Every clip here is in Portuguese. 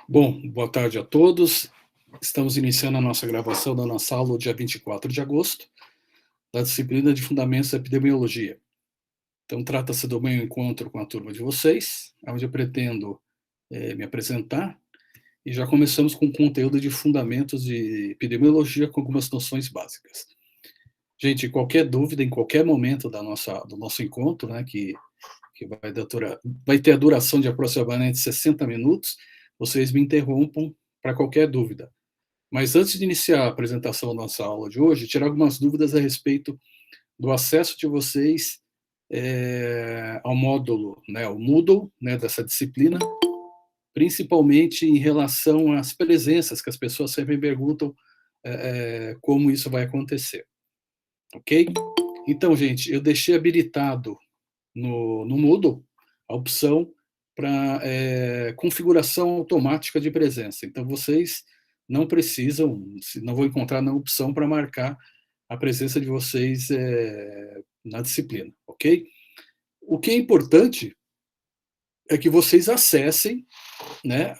Bom, boa tarde a todos. Estamos iniciando a nossa gravação da nossa aula dia 24 de agosto, da disciplina de Fundamentos da Epidemiologia. Então, trata-se do meu encontro com a turma de vocês, onde eu pretendo me apresentar, e já começamos com o conteúdo de Fundamentos de Epidemiologia com algumas noções básicas. Gente, qualquer dúvida, em qualquer momento do nosso encontro, né, que vai ter a duração de aproximadamente 60 minutos, vocês me interrompam para qualquer dúvida. Mas antes de iniciar a apresentação da nossa aula de hoje, tirar algumas dúvidas a respeito do acesso de vocês ao módulo, né, o Moodle, né, dessa disciplina, principalmente em relação às presenças, que as pessoas sempre perguntam como isso vai acontecer. Ok? Então, gente, eu deixei habilitado no Moodle a opção para configuração automática de presença. Então, vocês não precisam, não vão encontrar na opção para marcar a presença de vocês na disciplina, ok? O que é importante é que vocês acessem, né,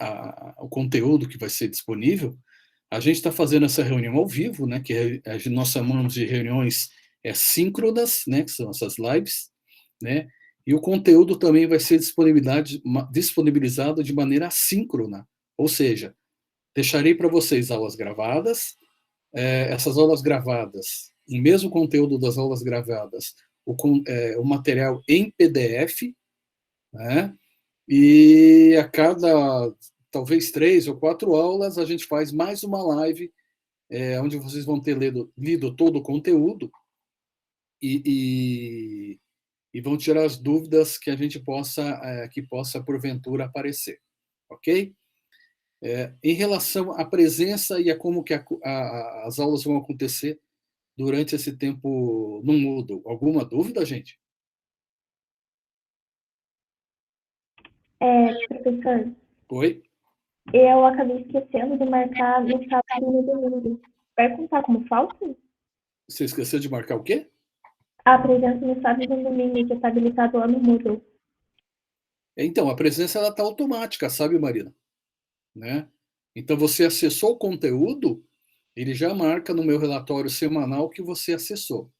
o conteúdo que vai ser disponível. A gente está fazendo essa reunião ao vivo, né, que nós chamamos de reuniões síncronas, né, que são essas lives, né, e o conteúdo também vai ser disponibilizado de maneira assíncrona, ou seja, deixarei para vocês aulas gravadas, essas aulas gravadas, o mesmo conteúdo das aulas gravadas, o material em PDF, né, e a cada, talvez 3 ou 4 aulas, a gente faz mais uma live, onde vocês vão ter lido todo o conteúdo e, e vão tirar as dúvidas que a gente possa porventura aparecer, ok? Em relação à presença e a como que as aulas vão acontecer durante esse tempo no Moodle, alguma dúvida, gente? Professor, Oi? eu acabei esquecendo de marcar no sábado e no domingo. Vai contar como falta? Você esqueceu de marcar o quê? A presença no sábado e no domingo, que está habilitado lá no Moodle. Então, a presença ela está automática, sabe, Marina? Né? Então, você acessou o conteúdo, ele já marca no meu relatório semanal que você acessou.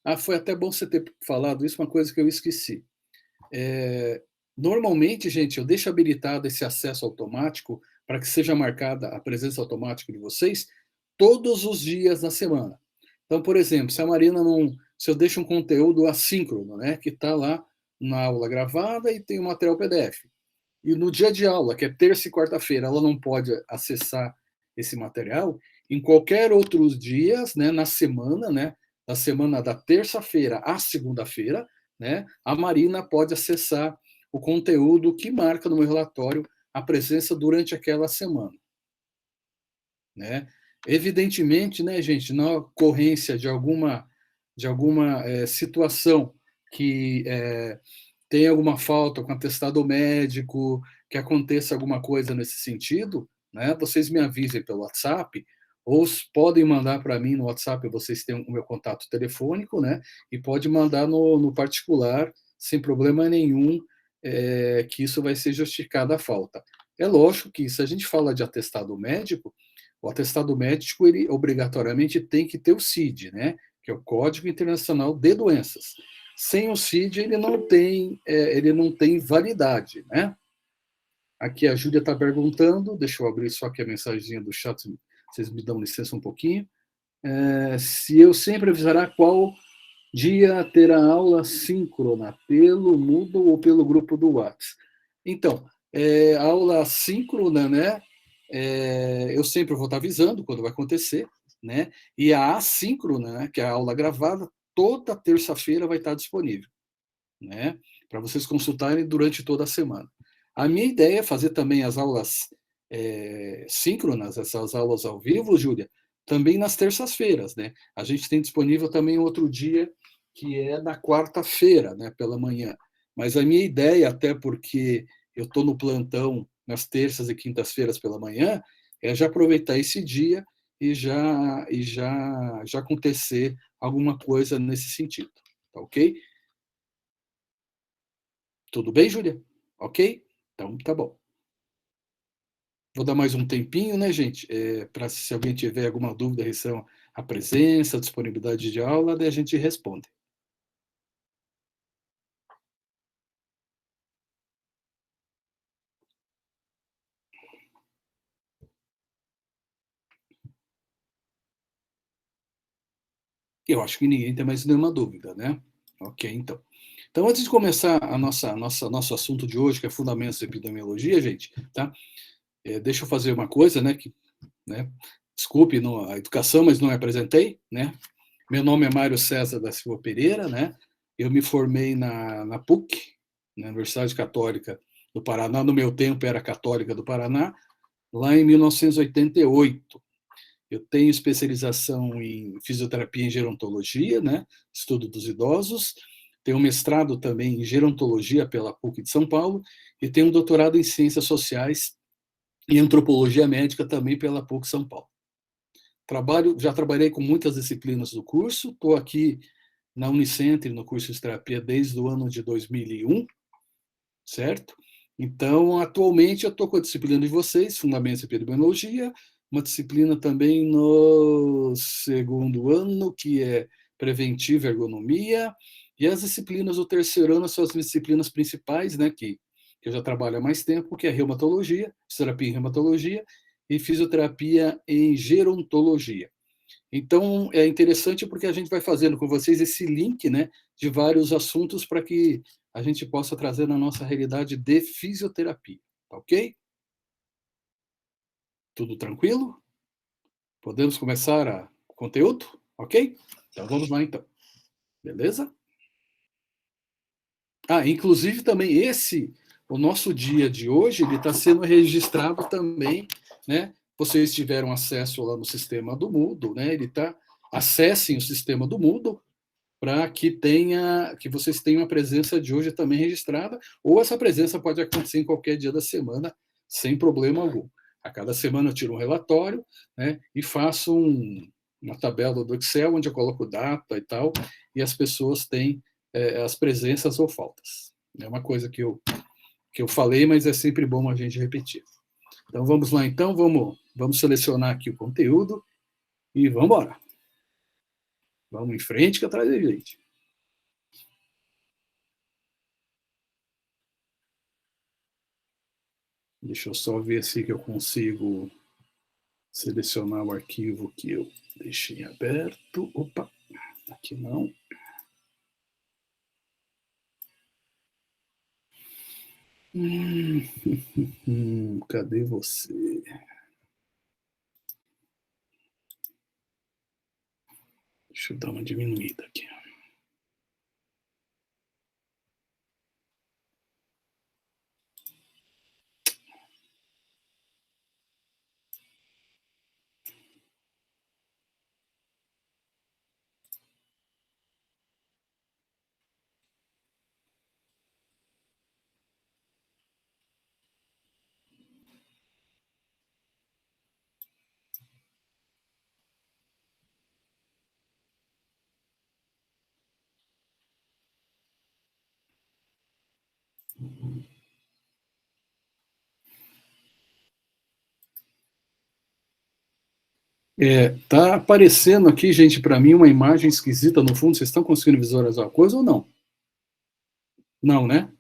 Ah, foi até bom você ter falado isso, uma coisa que eu esqueci. Normalmente, gente, eu deixo habilitado esse acesso automático para que seja marcada a presença automática de vocês todos os dias da semana. Então, por exemplo, se a Marina não. Se eu deixo um conteúdo assíncrono, né, que está lá na aula gravada e tem o material PDF. E no dia de aula, que é terça e quarta-feira, ela não pode acessar esse material, em qualquer outros dias, né, na semana, né, da semana da terça-feira à segunda-feira, né, a Marina pode acessar o conteúdo que marca no meu relatório a presença durante aquela semana, né? Evidentemente, né, gente, na ocorrência de alguma situação que tem alguma falta com atestado médico, que aconteça alguma coisa nesse sentido, né, vocês me avisem pelo WhatsApp, ou podem mandar para mim no WhatsApp, vocês têm o meu contato telefônico, né, e pode mandar no particular, sem problema nenhum, que isso vai ser justificada a falta. É lógico que, se a gente fala de atestado médico, o atestado médico, ele obrigatoriamente tem que ter o CID, né, que é o Código Internacional de Doenças. Sem o CID, ele não tem validade, né? Aqui a Júlia está perguntando, deixa eu abrir só aqui a mensagem do chat, vocês me dão licença um pouquinho. Se eu sempre avisará qual dia terá aula síncrona, pelo Moodle ou pelo grupo do WhatsApp. Então, a aula síncrona, né? Eu sempre vou estar avisando quando vai acontecer, né? E a assíncrona, né, que é a aula gravada, toda terça-feira vai estar disponível, né? Para vocês consultarem durante toda a semana. A minha ideia é fazer também as aulas síncronas, essas aulas ao vivo, Júlia, também nas terças-feiras, né? A gente tem disponível também outro dia, que é na quarta-feira, né, pela manhã. Mas a minha ideia, até porque eu estou no plantão nas terças e quintas-feiras pela manhã, é já aproveitar esse dia e já acontecer alguma coisa nesse sentido, tá ok? Tudo bem, Júlia? Ok? Então, tá bom. Vou dar mais um tempinho, né, gente? Para se alguém tiver alguma dúvida em relação à presença, à disponibilidade de aula, daí a gente responde. Eu acho que ninguém tem mais nenhuma dúvida, né? Ok, então. Então, antes de começar nosso assunto de hoje, que é Fundamentos da Epidemiologia, gente, tá? Deixa eu fazer uma coisa, né? Né? Desculpe a educação, mas não me apresentei, né? Meu nome é Mário César da Silva Pereira, né? Eu me formei na PUC, na Universidade Católica do Paraná. No meu tempo era Católica do Paraná, lá em 1988. Eu tenho especialização em fisioterapia em gerontologia, né? Estudo dos idosos. Tenho um mestrado também em gerontologia pela PUC de São Paulo e tenho um doutorado em ciências sociais e antropologia médica também pela PUC São Paulo. Já trabalhei com muitas disciplinas do curso. Estou aqui na Unicentro no curso de terapia desde o ano de 2001, certo? Então, atualmente, eu estou com a disciplina de vocês, Fundamentos em Epidemiologia, uma disciplina também no segundo ano, que é Preventiva Ergonomia, e as disciplinas do terceiro ano são as disciplinas principais, né, que eu já trabalho há mais tempo, que é Reumatologia, Fisioterapia em Reumatologia e Fisioterapia em Gerontologia. Então, é interessante porque a gente vai fazendo com vocês esse link, né, de vários assuntos para que a gente possa trazer na nossa realidade de fisioterapia, tá ok? Tudo tranquilo? Podemos começar o conteúdo? Ok? Então, vamos lá, então. Beleza? Inclusive também o nosso dia de hoje, ele está sendo registrado também, né? Vocês tiveram acesso lá no sistema do Moodle, né? Acessem o sistema do Moodle, para que vocês tenham a presença de hoje também registrada, ou essa presença pode acontecer em qualquer dia da semana, sem problema algum. A cada semana eu tiro um relatório, né, e faço uma tabela do Excel, onde eu coloco data e tal, e as pessoas têm as presenças ou faltas. É uma coisa que eu falei, mas é sempre bom a gente repetir. Então vamos lá, então, vamos selecionar aqui o conteúdo e vamos embora. Vamos em frente que atrás da gente. Deixa eu só ver se eu consigo selecionar o arquivo que eu deixei aberto. Opa, aqui não. Cadê você? Deixa eu dar uma diminuída aqui. Tá aparecendo aqui, gente, para mim uma imagem esquisita no fundo. Vocês estão conseguindo visualizar a coisa ou não? Não, né?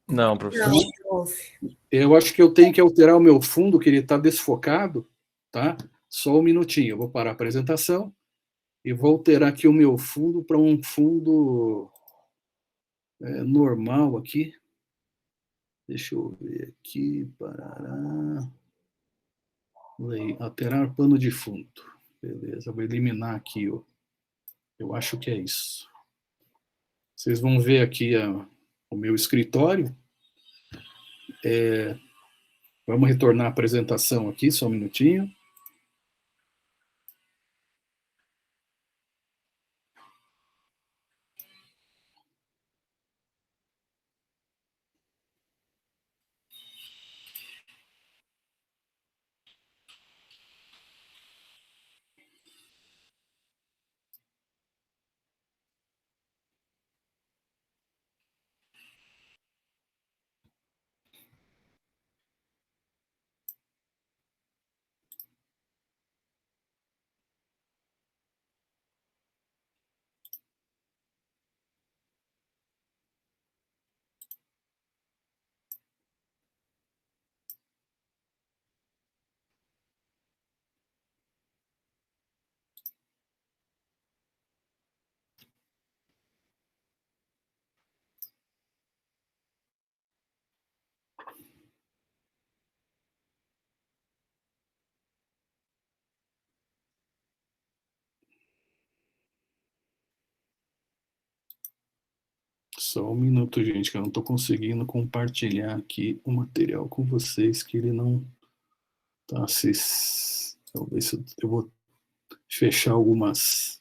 Não, professor. Não, Eu acho que eu tenho que alterar o meu fundo, que ele está desfocado, tá? Só um minutinho. Eu vou parar a apresentação e vou alterar aqui o meu fundo para um fundo normal aqui. Deixa eu ver aqui. Parará. Alterar pano de fundo. Beleza, vou eliminar aqui. Eu acho que é isso. Vocês vão ver aqui o meu escritório. Vamos retornar à apresentação aqui, só um minutinho. Só um minuto, gente, que eu não estou conseguindo compartilhar aqui o material com vocês, que ele não tá se... Talvez eu vou fechar algumas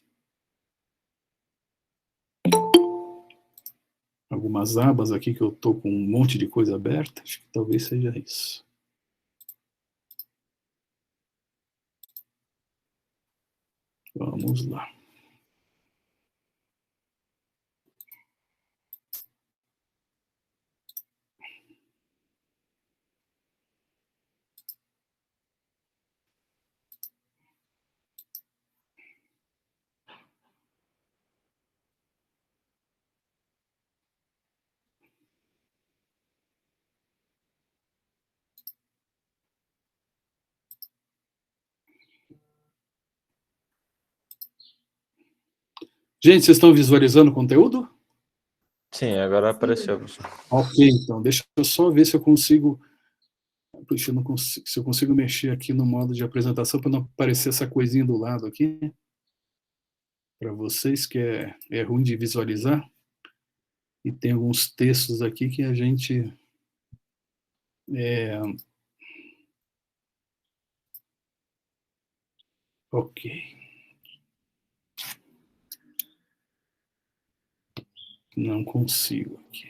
abas aqui, que eu estou com um monte de coisa aberta. Acho que talvez seja isso. Vamos lá. Gente, vocês estão visualizando o conteúdo? Sim, agora apareceu, professor. Ok, então, deixa eu só ver se eu consigo... Puxa, eu não consigo, se eu consigo mexer aqui no modo de apresentação para não aparecer essa coisinha do lado aqui. Para vocês que é ruim de visualizar. E tem alguns textos aqui que a gente... Ok. Não consigo aqui.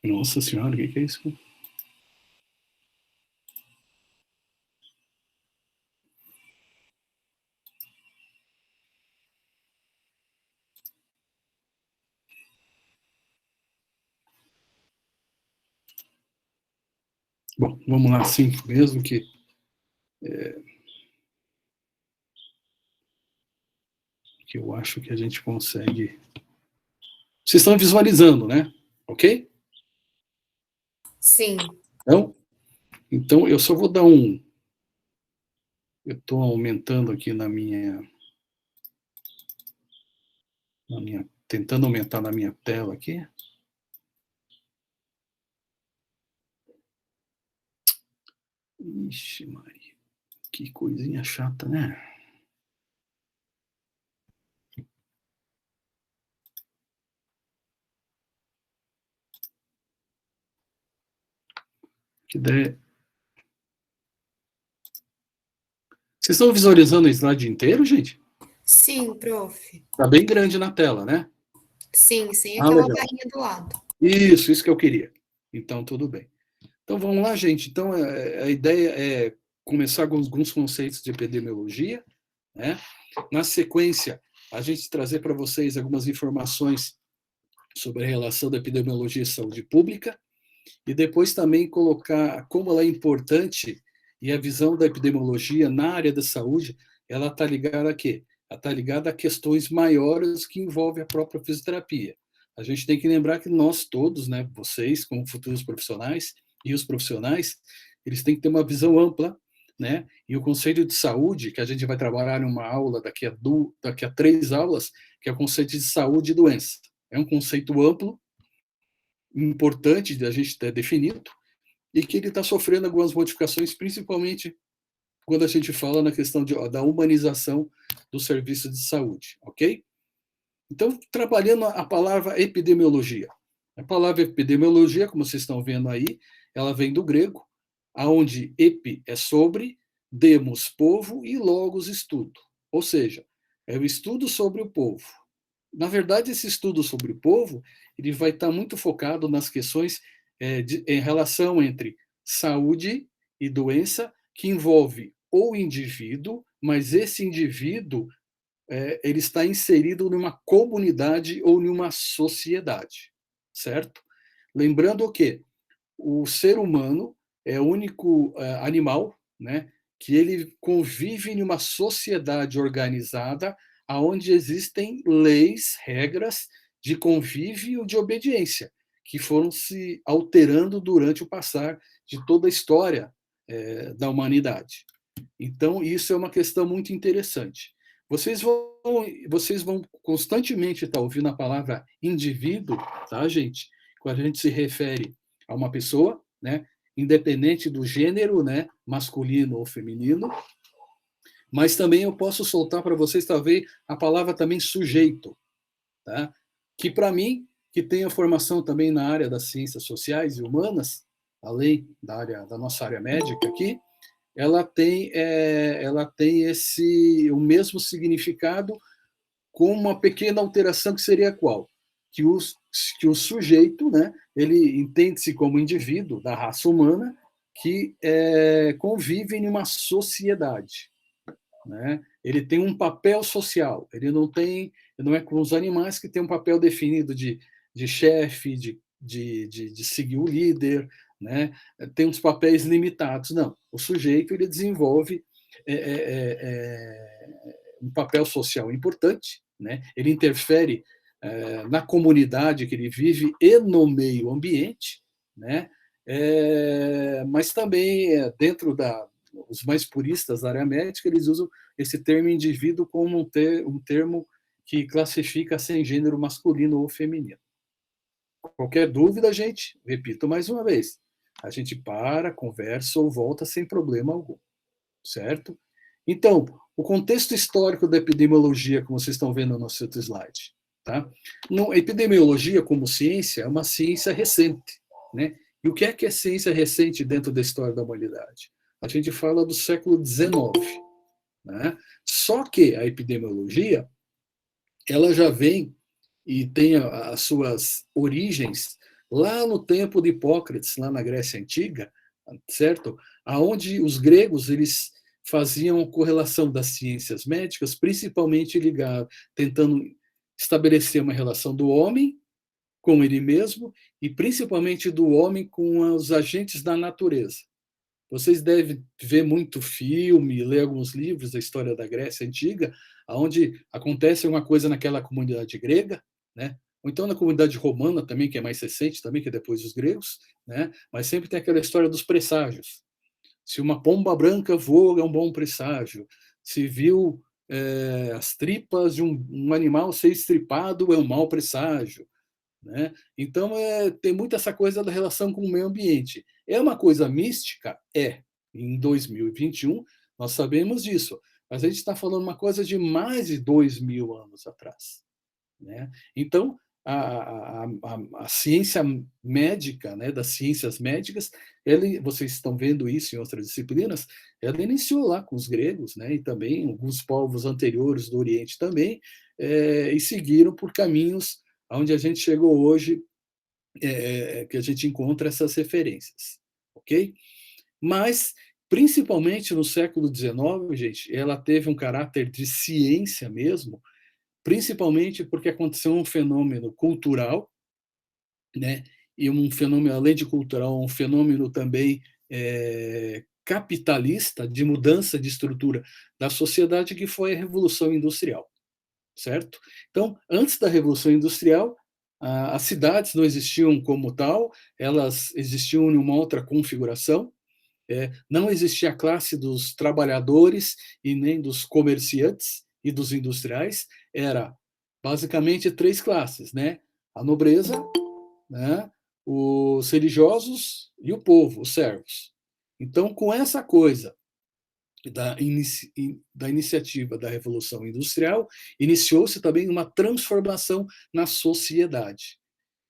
Nossa senhora, o que é isso? Bom, vamos lá, sim, mesmo que... que eu acho que a gente consegue... Vocês estão visualizando, né? Ok? Sim. Então eu só vou dar um... Eu estou aumentando aqui na minha... Tentando aumentar na minha tela aqui. Ixi, Maria. Que coisinha chata, né? Que ideia... Vocês estão visualizando o slide inteiro, gente? Sim, prof. Está bem grande na tela, né? Sim, sem aquela legal. barrinha do lado. Isso que eu queria. Então, tudo bem. Então, vamos lá, gente. Então, a ideia é começar com alguns conceitos de epidemiologia, né? Na sequência, a gente trazer para vocês algumas informações sobre a relação da epidemiologia e saúde pública, e depois também colocar como ela é importante, e a visão da epidemiologia na área da saúde, ela está ligada a quê? Ela está ligada a questões maiores que envolvem a própria fisioterapia. A gente tem que lembrar que nós todos, né, vocês como futuros profissionais e os profissionais, eles têm que ter uma visão ampla, né? E o conceito de saúde, que a gente vai trabalhar numa aula daqui a 3 aulas, que é o conceito de saúde e doença. É um conceito amplo, importante de a gente ter definido, e que ele está sofrendo algumas modificações, principalmente quando a gente fala na questão da humanização do serviço de saúde, ok? Então, trabalhando a palavra epidemiologia. A palavra epidemiologia, como vocês estão vendo aí, ela vem do grego, aonde epi é sobre, demos, povo, e logos, estudo. Ou seja, é o estudo sobre o povo. Na verdade, esse estudo sobre o povo, ele vai estar muito focado nas questões em relação entre saúde e doença, que envolve o indivíduo, mas esse indivíduo ele está inserido numa comunidade ou numa sociedade, certo? Lembrando que o ser humano é o único animal, né, que ele convive em uma sociedade organizada onde existem leis, regras de convívio e de obediência, que foram se alterando durante o passar de toda a história da humanidade. Então, isso é uma questão muito interessante. Vocês vão constantemente estar ouvindo a palavra indivíduo, tá, gente? Quando a gente se refere a uma pessoa, né, independente do gênero, né, masculino ou feminino, mas também eu posso soltar para vocês, talvez, a palavra também sujeito, tá? Que para mim, que tenho formação também na área das ciências sociais e humanas, além da nossa área médica aqui, ela tem o mesmo significado com uma pequena alteração que seria qual? Que o sujeito, né, ele entende-se como indivíduo da raça humana que convive em uma sociedade, né? Ele tem um papel social, ele não é como os animais que tem um papel definido de chefe, de seguir o líder, né? Tem uns papéis limitados. Não, o sujeito ele desenvolve um papel social importante, né? Ele interfere na comunidade que ele vive e no meio ambiente, né? Mas também dentro os mais puristas da área médica, eles usam esse termo indivíduo como um termo que classifica sem gênero masculino ou feminino. Qualquer dúvida, gente, repito mais uma vez, a gente para, conversa ou volta sem problema algum, certo? Então, o contexto histórico da epidemiologia, como vocês estão vendo no nosso outro slide, tá? A epidemiologia como ciência é uma ciência recente, né? E o que é ciência recente dentro da história da humanidade? A gente fala do século XIX, né? Só que a epidemiologia, ela já vem e tem as suas origens lá no tempo de Hipócrates, lá na Grécia Antiga, certo? Aonde os gregos eles faziam correlação das ciências médicas, principalmente ligado, tentando estabelecer uma relação do homem com ele mesmo e principalmente do homem com os agentes da natureza. Vocês devem ver muito filme, ler alguns livros da história da Grécia Antiga, onde acontece uma coisa naquela comunidade grega, né? Ou então na comunidade romana também, que é mais recente, também que é depois dos gregos, né? Mas sempre tem aquela história dos presságios. Se uma pomba branca voa, é um bom presságio. Se viu as tripas de um animal ser estripado, é um mau presságio. Né? Então, tem muito essa coisa da relação com o meio ambiente. É uma coisa mística? É. Em 2021, nós sabemos disso. Mas a gente está falando uma coisa de mais de 2.000 anos atrás. Né? Então, a ciência médica, né, das ciências médicas, vocês estão vendo isso em outras disciplinas, ela iniciou lá com os gregos, né, e também alguns povos anteriores do Oriente também, e seguiram por caminhos onde a gente chegou hoje, que a gente encontra essas referências, ok? Mas, principalmente no século XIX, gente, ela teve um caráter de ciência mesmo, principalmente porque aconteceu um fenômeno cultural, né? E um fenômeno, além de cultural, um fenômeno também capitalista, de mudança de estrutura da sociedade, que foi a Revolução Industrial, certo? Então, antes da Revolução Industrial, as cidades não existiam como tal, elas existiam em uma outra configuração, não existia a classe dos trabalhadores e nem dos comerciantes e dos industriais, era basicamente 3 classes, né? A nobreza, né? Os religiosos e o povo, os servos. Então, com essa coisa da iniciativa da Revolução Industrial, iniciou-se também uma transformação na sociedade.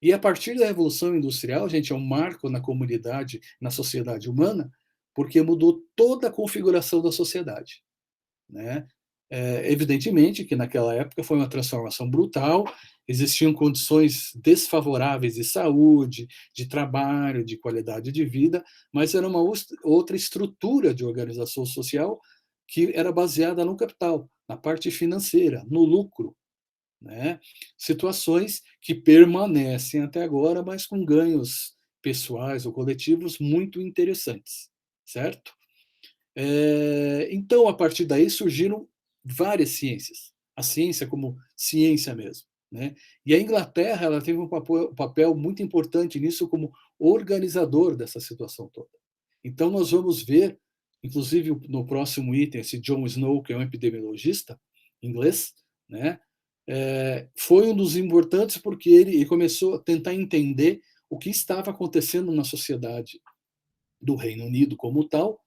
E a partir da Revolução Industrial, gente, é um marco na comunidade, na sociedade humana, porque mudou toda a configuração da sociedade, né? Evidentemente que naquela época foi uma transformação brutal, existiam condições desfavoráveis de saúde, de trabalho, de qualidade de vida, mas era uma outra estrutura de organização social que era baseada no capital, na parte financeira, no lucro, né? Situações que permanecem até agora, mas com ganhos pessoais ou coletivos muito interessantes, certo? Então, a partir daí surgiram várias ciências, a ciência como ciência mesmo, né? E a Inglaterra ela teve um papel muito importante nisso como organizador dessa situação toda. Então, nós vamos ver inclusive no próximo item, esse John Snow, que é um epidemiologista inglês, né, foi um dos importantes porque ele começou a tentar entender o que estava acontecendo na sociedade do Reino Unido como tal,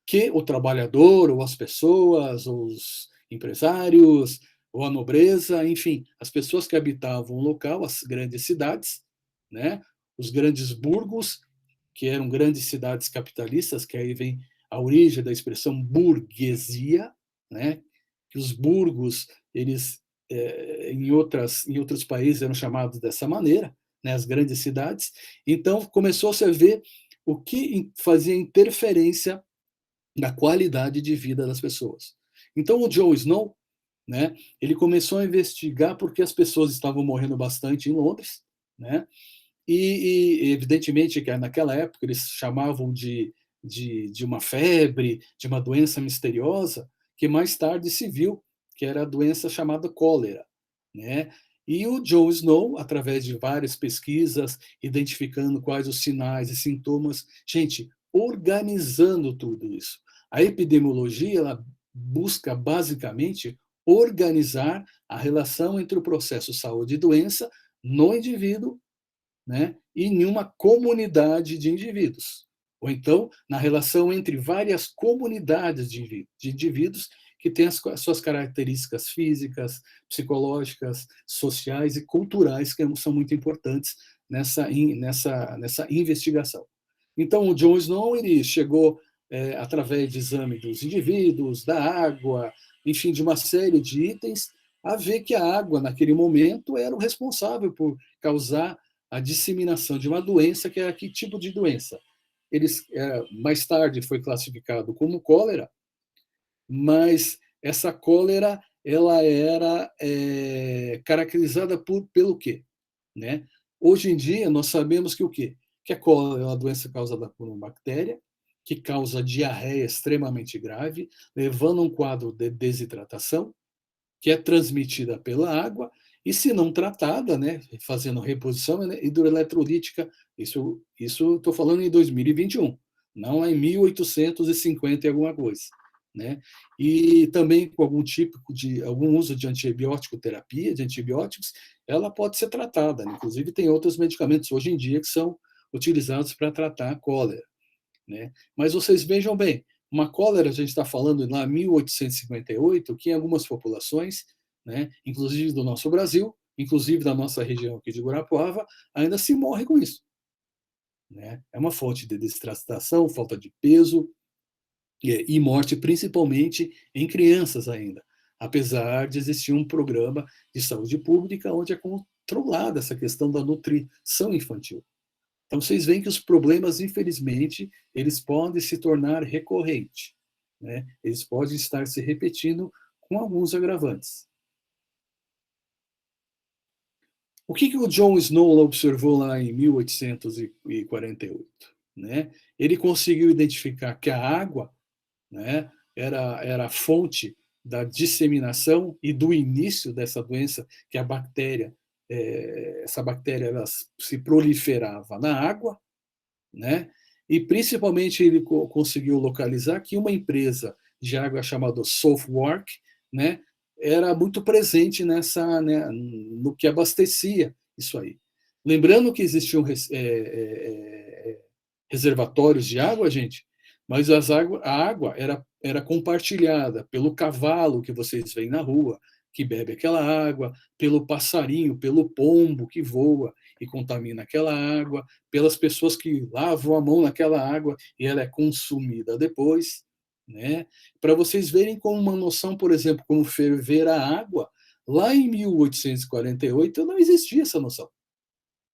que o trabalhador, ou as pessoas, ou os empresários, ou a nobreza, enfim, as pessoas que habitavam o local, as grandes cidades, né, os grandes burgos, que eram grandes cidades capitalistas, que aí vem a origem da expressão burguesia, né, que os burgos, eles em outros países eram chamados dessa maneira, né, as grandes cidades. Então começou-se a ver o que fazia interferência na qualidade de vida das pessoas. Então o John Snow, né, ele começou a investigar porque as pessoas estavam morrendo bastante em Londres, né, e evidentemente que naquela época eles chamavam de uma febre, de uma doença misteriosa, que mais tarde se viu que era a doença chamada cólera, né? E o John Snow, através de várias pesquisas, identificando quais os sinais e sintomas, gente, organizando tudo isso. A epidemiologia, ela busca basicamente organizar a relação entre o processo saúde e doença no indivíduo, né, e em uma comunidade de indivíduos. Ou então, na relação entre várias comunidades de indivíduos que têm as suas características físicas, psicológicas, sociais e culturais que são muito importantes nessa investigação. Então, o John Snow ele chegou, através de exame dos indivíduos, da água, enfim, de uma série de itens, a ver que a água, naquele momento, era o responsável por causar a disseminação de uma doença, que era que tipo de doença? Mais tarde foi classificado como cólera, mas essa cólera ela era caracterizada pelo quê? Né? Hoje em dia, nós sabemos que o quê? Que a cólera é uma doença causada por uma bactéria, que causa diarreia extremamente grave, levando a um quadro de desidratação, que é transmitida pela água, e se não tratada, né, fazendo reposição hidroeletrolítica, isso estou falando em 2021, não é em 1850 e alguma coisa. Né? E também com algum uso de antibiótico terapia, de antibióticos, ela pode ser tratada. Né? Inclusive tem outros medicamentos hoje em dia que são utilizados para tratar a cólera. Né? Mas vocês vejam bem, uma cólera, a gente está falando lá em 1858, que em algumas populações, né, inclusive do nosso Brasil, inclusive da nossa região aqui de Guarapuava, ainda se morre com isso. Né? É uma fonte de desidratação, falta de peso e morte, principalmente em crianças ainda, apesar de existir um programa de saúde pública onde é controlada essa questão da nutrição infantil. Então, vocês veem que os problemas, infelizmente, eles podem se tornar recorrentes. Né? Eles podem estar se repetindo com alguns agravantes. O que o John Snow observou lá em 1848? Né? Ele conseguiu identificar que a água, né, era a fonte da disseminação e do início dessa doença, que a bactéria, essa bactéria ela se proliferava na água, né? E principalmente ele conseguiu localizar que uma empresa de água chamada Southwark, né, era muito presente nessa, né, no que abastecia isso aí. Lembrando que existiam reservatórios de água, gente, mas a água era compartilhada pelo cavalo que vocês veem na rua, que bebe aquela água, pelo passarinho, pelo pombo que voa e contamina aquela água, pelas pessoas que lavam a mão naquela água e ela é consumida depois. Né? Para vocês verem como uma noção, por exemplo, como ferver a água, lá em 1848 não existia essa noção.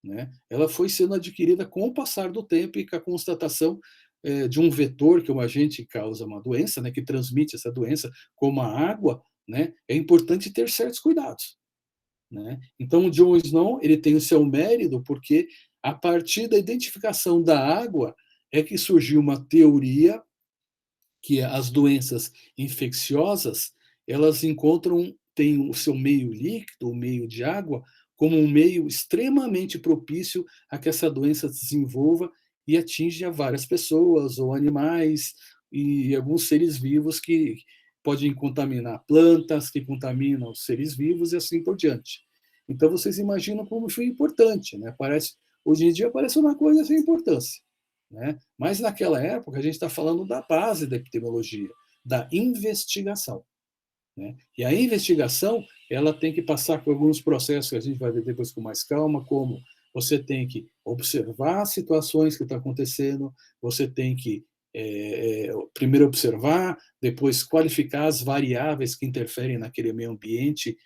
Né? Ela foi sendo adquirida com o passar do tempo e com a constatação de um vetor, que é um agente que causa uma doença, né, que transmite essa doença, como a água, né, é importante ter certos cuidados. Né? Então, o John Snow ele tem o seu mérito porque, a partir da identificação da água, é que surgiu uma teoria que as doenças infecciosas elas têm o seu meio líquido, o meio de água, como um meio extremamente propício a que essa doença se desenvolva e atinja várias pessoas ou animais e alguns seres vivos que podem contaminar plantas, que contaminam os seres vivos e assim por diante. Então, vocês imaginam como foi importante, né? Hoje em dia parece uma coisa sem importância, né? Mas naquela época a gente está falando da base da epidemiologia, da investigação, né? E a investigação ela tem que passar por alguns processos que a gente vai ver depois com mais calma, como você tem que observar as situações que estão acontecendo, você tem que primeiro observar, depois qualificar as variáveis que interferem naquele meio ambiente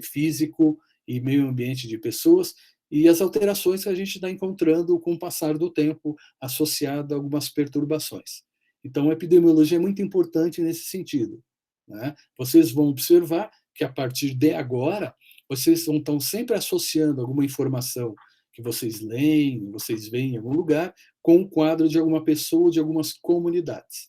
físico e meio ambiente de pessoas, e as alterações que a gente está encontrando com o passar do tempo associado a algumas perturbações. Então, a epidemiologia é muito importante nesse sentido, né? Vocês vão observar que, a partir de agora, vocês vão estar sempre associando alguma informação que vocês leem, vocês veem em algum lugar, com o quadro de alguma pessoa, de algumas comunidades,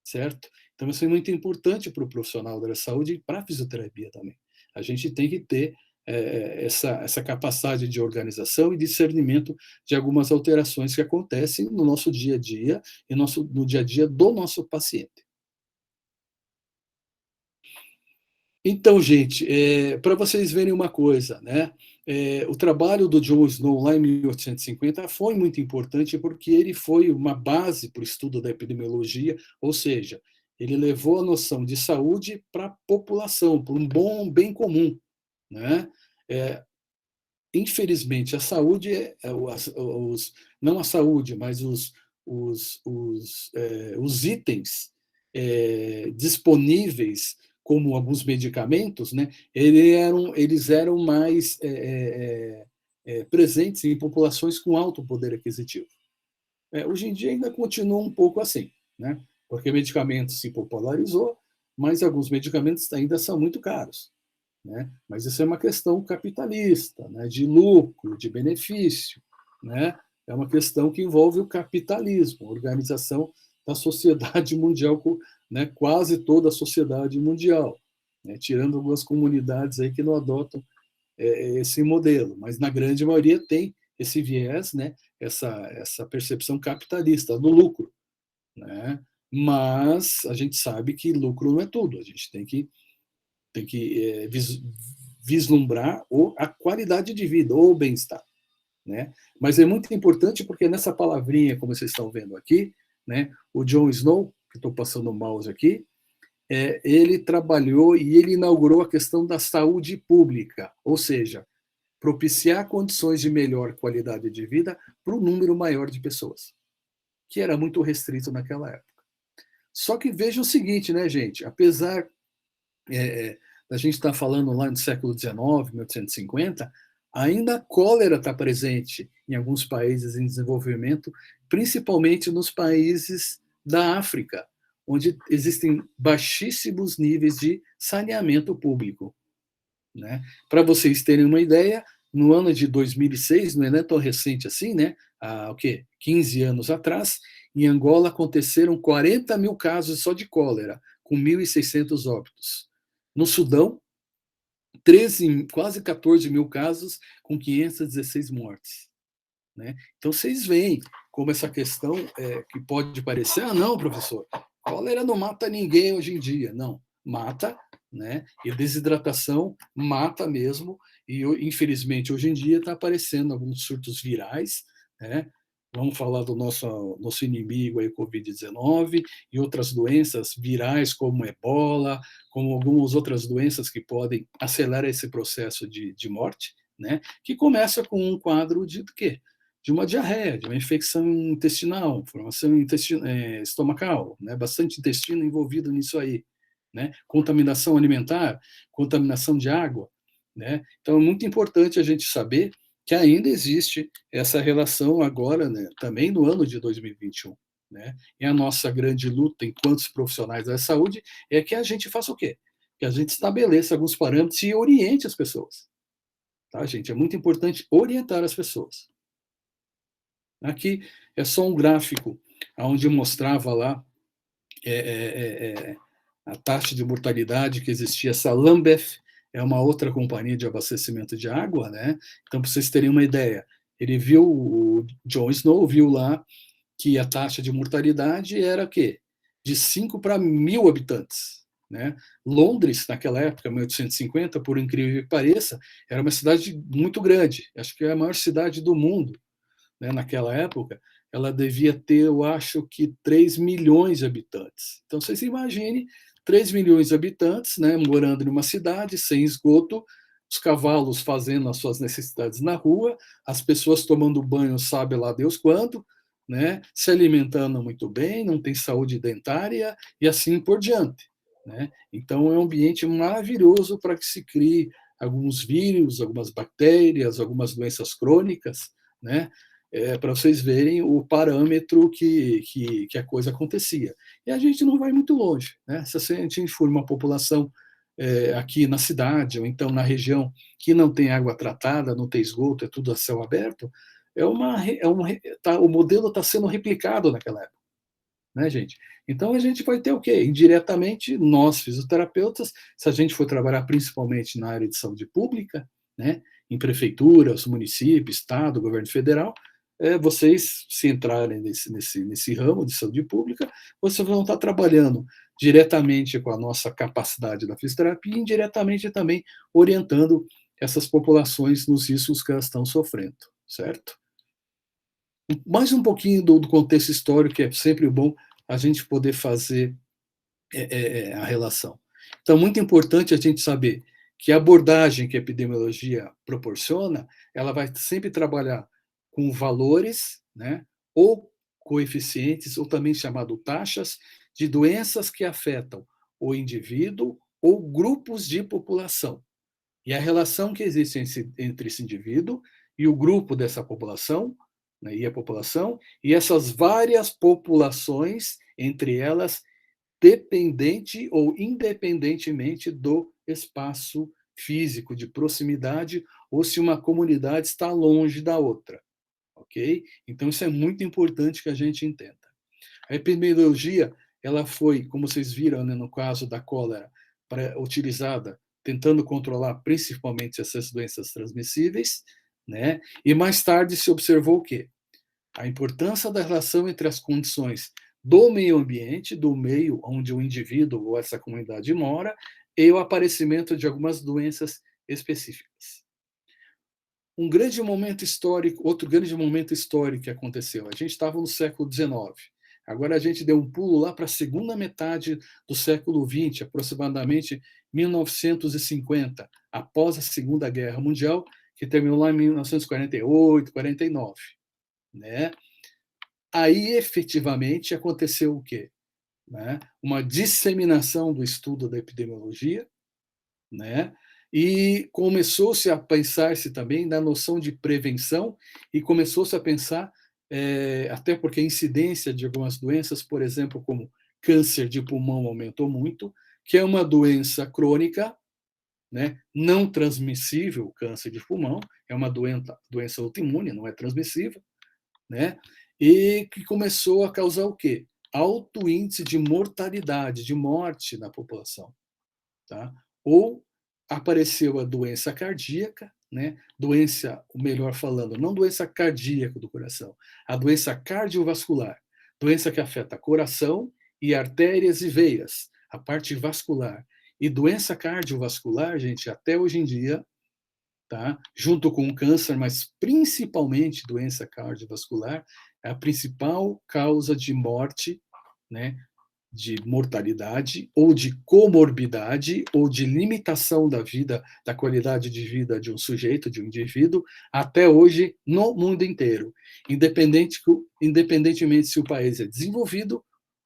certo? Então, isso é muito importante para o profissional da saúde e para a fisioterapia também. A gente tem que ter essa capacidade de organização e discernimento de algumas alterações que acontecem no nosso dia a dia e no dia a dia do nosso paciente. Então, gente, para vocês verem uma coisa, né? O trabalho do John Snow lá em 1850 foi muito importante porque ele foi uma base para o estudo da epidemiologia, ou seja, ele levou a noção de saúde para a população, para um bom bem comum, né? Infelizmente, a saúde, não a saúde, mas os itens disponíveis, como alguns medicamentos, né, eles eram mais presentes em populações com alto poder aquisitivo. Hoje em dia ainda continua um pouco assim, né, porque medicamento se popularizou, mas alguns medicamentos ainda são muito caros, né? Mas isso é uma questão capitalista, né, de lucro, de benefício, né? É uma questão que envolve o capitalismo, a organização da sociedade mundial, né, quase toda a sociedade mundial, né, tirando algumas comunidades aí que não adotam esse modelo, mas na grande maioria tem esse viés, né, essa percepção capitalista do lucro, né? Mas a gente sabe que lucro não é tudo, a gente tem que vislumbrar a qualidade de vida, ou o bem-estar, né? Mas é muito importante porque nessa palavrinha, como vocês estão vendo aqui, né, o John Snow, que estou passando o mouse aqui, ele trabalhou e ele inaugurou a questão da saúde pública, ou seja, propiciar condições de melhor qualidade de vida para um número maior de pessoas, que era muito restrito naquela época. Só que veja o seguinte, né, gente, apesar a gente está falando lá no século XIX, 1850, ainda a cólera está presente em alguns países em desenvolvimento, principalmente nos países da África, onde existem baixíssimos níveis de saneamento público, né? Para vocês terem uma ideia, no ano de 2006, não é tão recente assim, né? Há 15 anos atrás, em Angola aconteceram 40 mil casos só de cólera, com 1.600 óbitos. No Sudão, quase 14 mil casos, com 516 mortes, né? Então, vocês veem como essa questão que pode parecer, não, professor, cólera não mata ninguém hoje em dia. Não, mata, né? E desidratação mata mesmo, e infelizmente hoje em dia está aparecendo alguns surtos virais, né? Vamos falar do nosso inimigo aí, Covid-19, e outras doenças virais como ebola, como algumas outras doenças que podem acelerar esse processo de morte, né? Que começa com um quadro de quê? De uma diarreia, de uma infecção intestinal, formação estomacal, né? Bastante intestino envolvido nisso aí, né? Contaminação alimentar, contaminação de água, né? Então é muito importante a gente saber que ainda existe essa relação agora, né, também no ano de 2021. Né? E a nossa grande luta, enquanto profissionais da saúde, é que a gente faça o quê? Que a gente estabeleça alguns parâmetros e oriente as pessoas. Tá, gente? É muito importante orientar as pessoas. Aqui é só um gráfico onde mostrava lá a taxa de mortalidade que existia. Essa Lambeth é uma outra companhia de abastecimento de água, né? Então, para vocês terem uma ideia, o John Snow viu lá que a taxa de mortalidade era o quê? De 5 para 1.000 habitantes. Né? Londres, naquela época, 1850, por incrível que pareça, era uma cidade muito grande. Acho que é a maior cidade do mundo. Né? Naquela época, ela devia ter, eu acho que 3 milhões de habitantes. Então, vocês imaginem 3 milhões de habitantes, né, morando numa cidade sem esgoto, os cavalos fazendo as suas necessidades na rua, as pessoas tomando banho, sabe lá Deus quando, né, se alimentando muito bem, não tem saúde dentária e assim por diante. Né? Então, é um ambiente maravilhoso para que se crie alguns vírus, algumas bactérias, algumas doenças crônicas, né? Para vocês verem o parâmetro que a coisa acontecia. E a gente não vai muito longe. Né? Se a gente for uma população aqui na cidade, ou então na região que não tem água tratada, não tem esgoto, é tudo a céu aberto, o modelo está sendo replicado naquela época. Né, gente? Então a gente vai ter o quê? Indiretamente, nós, fisioterapeutas, se a gente for trabalhar principalmente na área de saúde pública, né, em prefeituras, município, estado, governo federal, vocês, se entrarem nesse ramo de saúde pública, vocês vão estar trabalhando diretamente com a nossa capacidade da fisioterapia e indiretamente também orientando essas populações nos riscos que elas estão sofrendo, certo? Mais um pouquinho do contexto histórico, que é sempre bom a gente poder fazer a relação. Então, muito importante a gente saber que a abordagem que a epidemiologia proporciona, ela vai sempre trabalhar com valores, né, ou coeficientes, ou também chamado taxas, de doenças que afetam o indivíduo ou grupos de população. E a relação que existe entre esse indivíduo e o grupo dessa população, né, e a população, e essas várias populações, entre elas, dependente ou independentemente do espaço físico de proximidade, ou se uma comunidade está longe da outra. Ok? Então, isso é muito importante que a gente entenda. A epidemiologia, ela foi, como vocês viram, né, no caso da cólera, utilizada tentando controlar principalmente essas doenças transmissíveis, né? E mais tarde se observou o quê? A importância da relação entre as condições do meio ambiente, do meio onde o indivíduo ou essa comunidade mora, e o aparecimento de algumas doenças específicas. Um grande momento histórico, outro grande momento histórico que aconteceu, a gente estava no século XIX. Agora a gente deu um pulo lá para a segunda metade do século XX, aproximadamente 1950, após a Segunda Guerra Mundial, que terminou lá em 1948, 49. Né? Aí, efetivamente, aconteceu o quê? Né? Uma disseminação do estudo da epidemiologia, né? E começou-se a pensar-se também na noção de prevenção e começou-se a pensar, até porque a incidência de algumas doenças, por exemplo, como câncer de pulmão aumentou muito, que é uma doença crônica, né, não transmissível, câncer de pulmão, é uma doença autoimune, não é transmissível, né, e que começou a causar o quê? Alto índice de mortalidade, de morte na população. Tá? Ou apareceu a doença cardíaca, né? Doença, melhor falando, não doença cardíaca do coração, a doença cardiovascular, doença que afeta coração e artérias e veias, a parte vascular. E doença cardiovascular, gente, até hoje em dia, tá? Junto com o câncer, mas principalmente doença cardiovascular, é a principal causa de morte, né? De mortalidade, ou de comorbidade, ou de limitação da vida, da qualidade de vida de um sujeito, de um indivíduo, até hoje no mundo inteiro, independentemente se o país é desenvolvido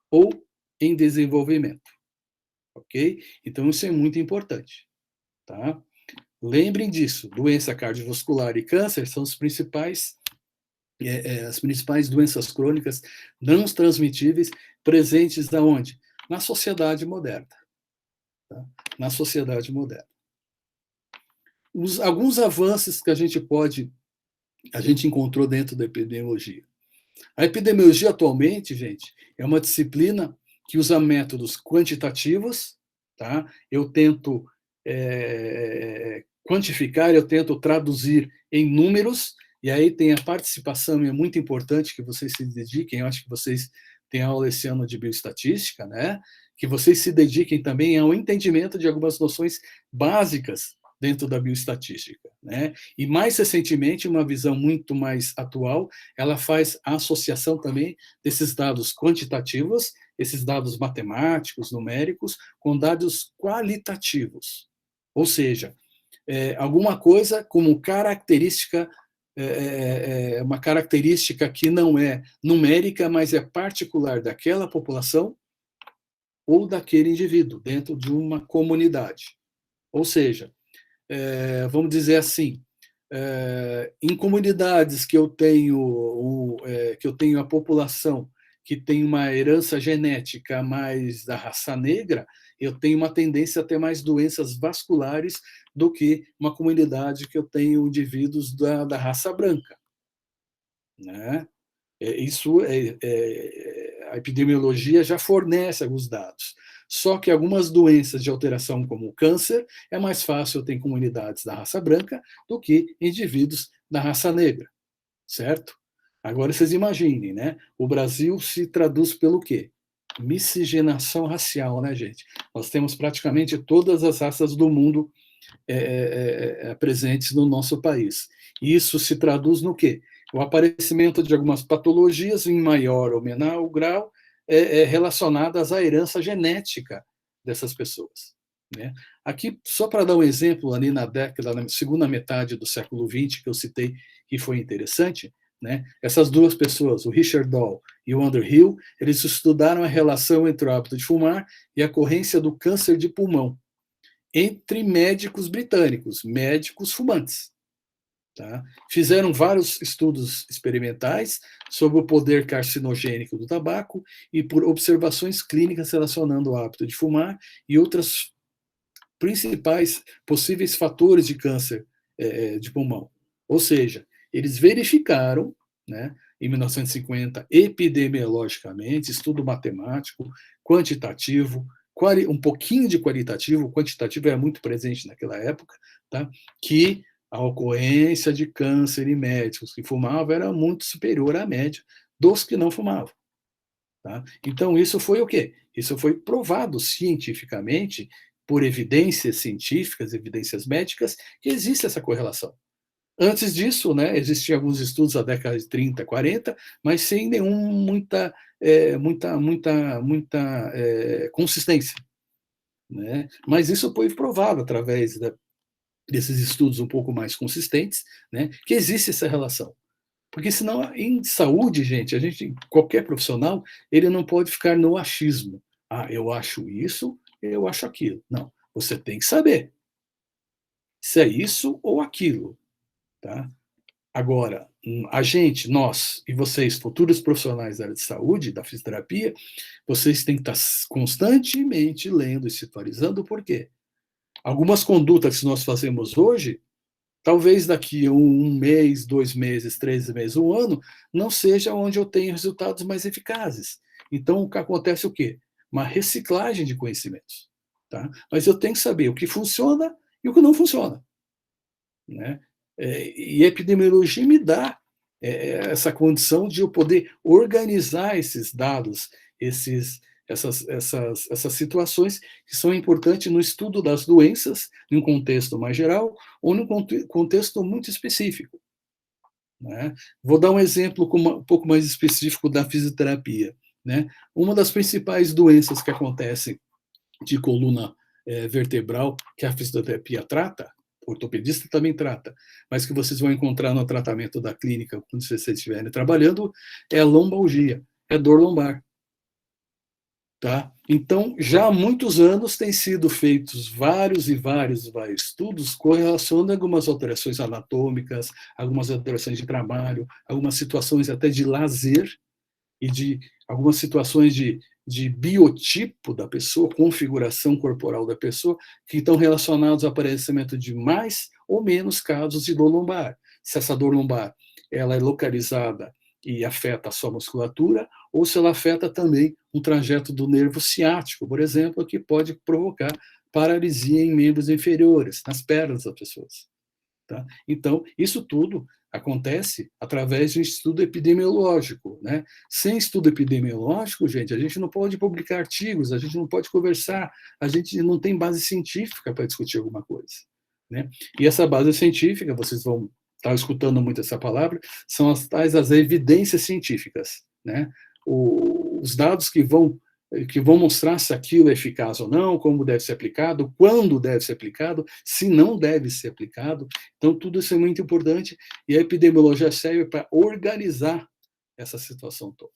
ou em desenvolvimento. Ok? Então, isso é muito importante. Tá? Lembrem disso, doença cardiovascular e câncer são as principais doenças crônicas não transmitíveis presentes aonde? Na sociedade moderna. Tá? Na sociedade moderna. Alguns avanços que a gente encontrou dentro da epidemiologia. A epidemiologia atualmente, gente, é uma disciplina que usa métodos quantitativos, tá? Eu tento quantificar, eu tento traduzir em números, E aí tem a participação, e é muito importante que vocês se dediquem, eu acho que vocês têm aula esse ano de bioestatística, né? Que vocês se dediquem também ao entendimento de algumas noções básicas dentro da bioestatística, né? E mais recentemente, uma visão muito mais atual, ela faz a associação também desses dados quantitativos, esses dados matemáticos, numéricos, com dados qualitativos. Ou seja, alguma coisa como característica, uma característica que não é numérica, mas é particular daquela população ou daquele indivíduo, dentro de uma comunidade. Ou seja, vamos dizer assim, em comunidades que eu tenho a população que tem uma herança genética mais da raça negra, eu tenho uma tendência a ter mais doenças vasculares do que uma comunidade que eu tenho indivíduos da raça branca, né? Isso a epidemiologia já fornece alguns dados. Só que algumas doenças de alteração, como o câncer, é mais fácil ter em comunidades da raça branca do que indivíduos da raça negra, certo? Agora vocês imaginem, né? O Brasil se traduz pelo quê? Miscigenação racial, né, gente? Nós temos praticamente todas as raças do mundo presentes no nosso país. E isso se traduz no quê? O aparecimento de algumas patologias em maior ou menor grau relacionadas à herança genética dessas pessoas, né? Aqui, só para dar um exemplo, ali na segunda metade do século XX, que eu citei, que foi interessante, né? Essas duas pessoas, o Richard Doll e o Underhill, eles estudaram a relação entre o hábito de fumar e a ocorrência do câncer de pulmão entre médicos britânicos, médicos fumantes. Tá? Fizeram vários estudos experimentais sobre o poder carcinogênico do tabaco e por observações clínicas relacionando o hábito de fumar e outros principais possíveis fatores de câncer de pulmão. Ou seja, eles verificaram, né, em 1950, epidemiologicamente, estudo matemático, quantitativo, um pouquinho de qualitativo, o quantitativo era muito presente naquela época, tá? Que a ocorrência de câncer em médicos que fumavam era muito superior à média dos que não fumavam. Tá? Então, isso foi o quê? Isso foi provado cientificamente, por evidências científicas, evidências médicas, que existe essa correlação. Antes disso, né, existiam alguns estudos da década de 30, 40, mas sem muita consistência. Né? Mas isso foi provado através desses estudos um pouco mais consistentes, né, que existe essa relação. Porque senão, em saúde, gente, qualquer profissional, ele não pode ficar no achismo. Ah, eu acho isso, eu acho aquilo. Não, você tem que saber se é isso ou aquilo. Tá? Agora, a gente, nós e vocês, futuros profissionais da área de saúde, da fisioterapia, vocês têm que estar constantemente lendo e se atualizando, por quê? Algumas condutas que nós fazemos hoje, talvez daqui a um mês, 2 meses, 3 meses, um ano, não seja onde eu tenho resultados mais eficazes. Então, o que acontece é o quê? Uma reciclagem de conhecimentos. Tá? Mas eu tenho que saber o que funciona e o que não funciona. Né? E a epidemiologia me dá essa condição de eu poder organizar esses dados, essas situações que são importantes no estudo das doenças, em um contexto mais geral, ou num contexto muito específico. Né? Vou dar um exemplo um pouco mais específico da fisioterapia. Né? Uma das principais doenças que acontecem de coluna vertebral, que a fisioterapia trata, o ortopedista também trata, mas que vocês vão encontrar no tratamento da clínica, quando vocês estiverem trabalhando, é a lombalgia, é dor lombar. Tá? Então, já há muitos anos têm sido feitos vários estudos correlacionando algumas alterações anatômicas, algumas alterações de trabalho, algumas situações até de lazer e de algumas situações de biotipo da pessoa, configuração corporal da pessoa, que estão relacionados ao aparecimento de mais ou menos casos de dor lombar. Se essa dor lombar ela é localizada e afeta a sua musculatura, ou se ela afeta também um trajeto do nervo ciático, por exemplo, que pode provocar paralisia em membros inferiores, nas pernas das pessoas. Tá? Então, isso tudo acontece através de um estudo epidemiológico. Né? Sem estudo epidemiológico, gente, a gente não pode publicar artigos, a gente não pode conversar, a gente não tem base científica para discutir alguma coisa. Né? E essa base científica, vocês vão estar escutando muito essa palavra, são as evidências científicas. Né? Os dados que vão mostrar se aquilo é eficaz ou não, como deve ser aplicado, quando deve ser aplicado, se não deve ser aplicado. Então, tudo isso é muito importante e a epidemiologia serve para organizar essa situação toda.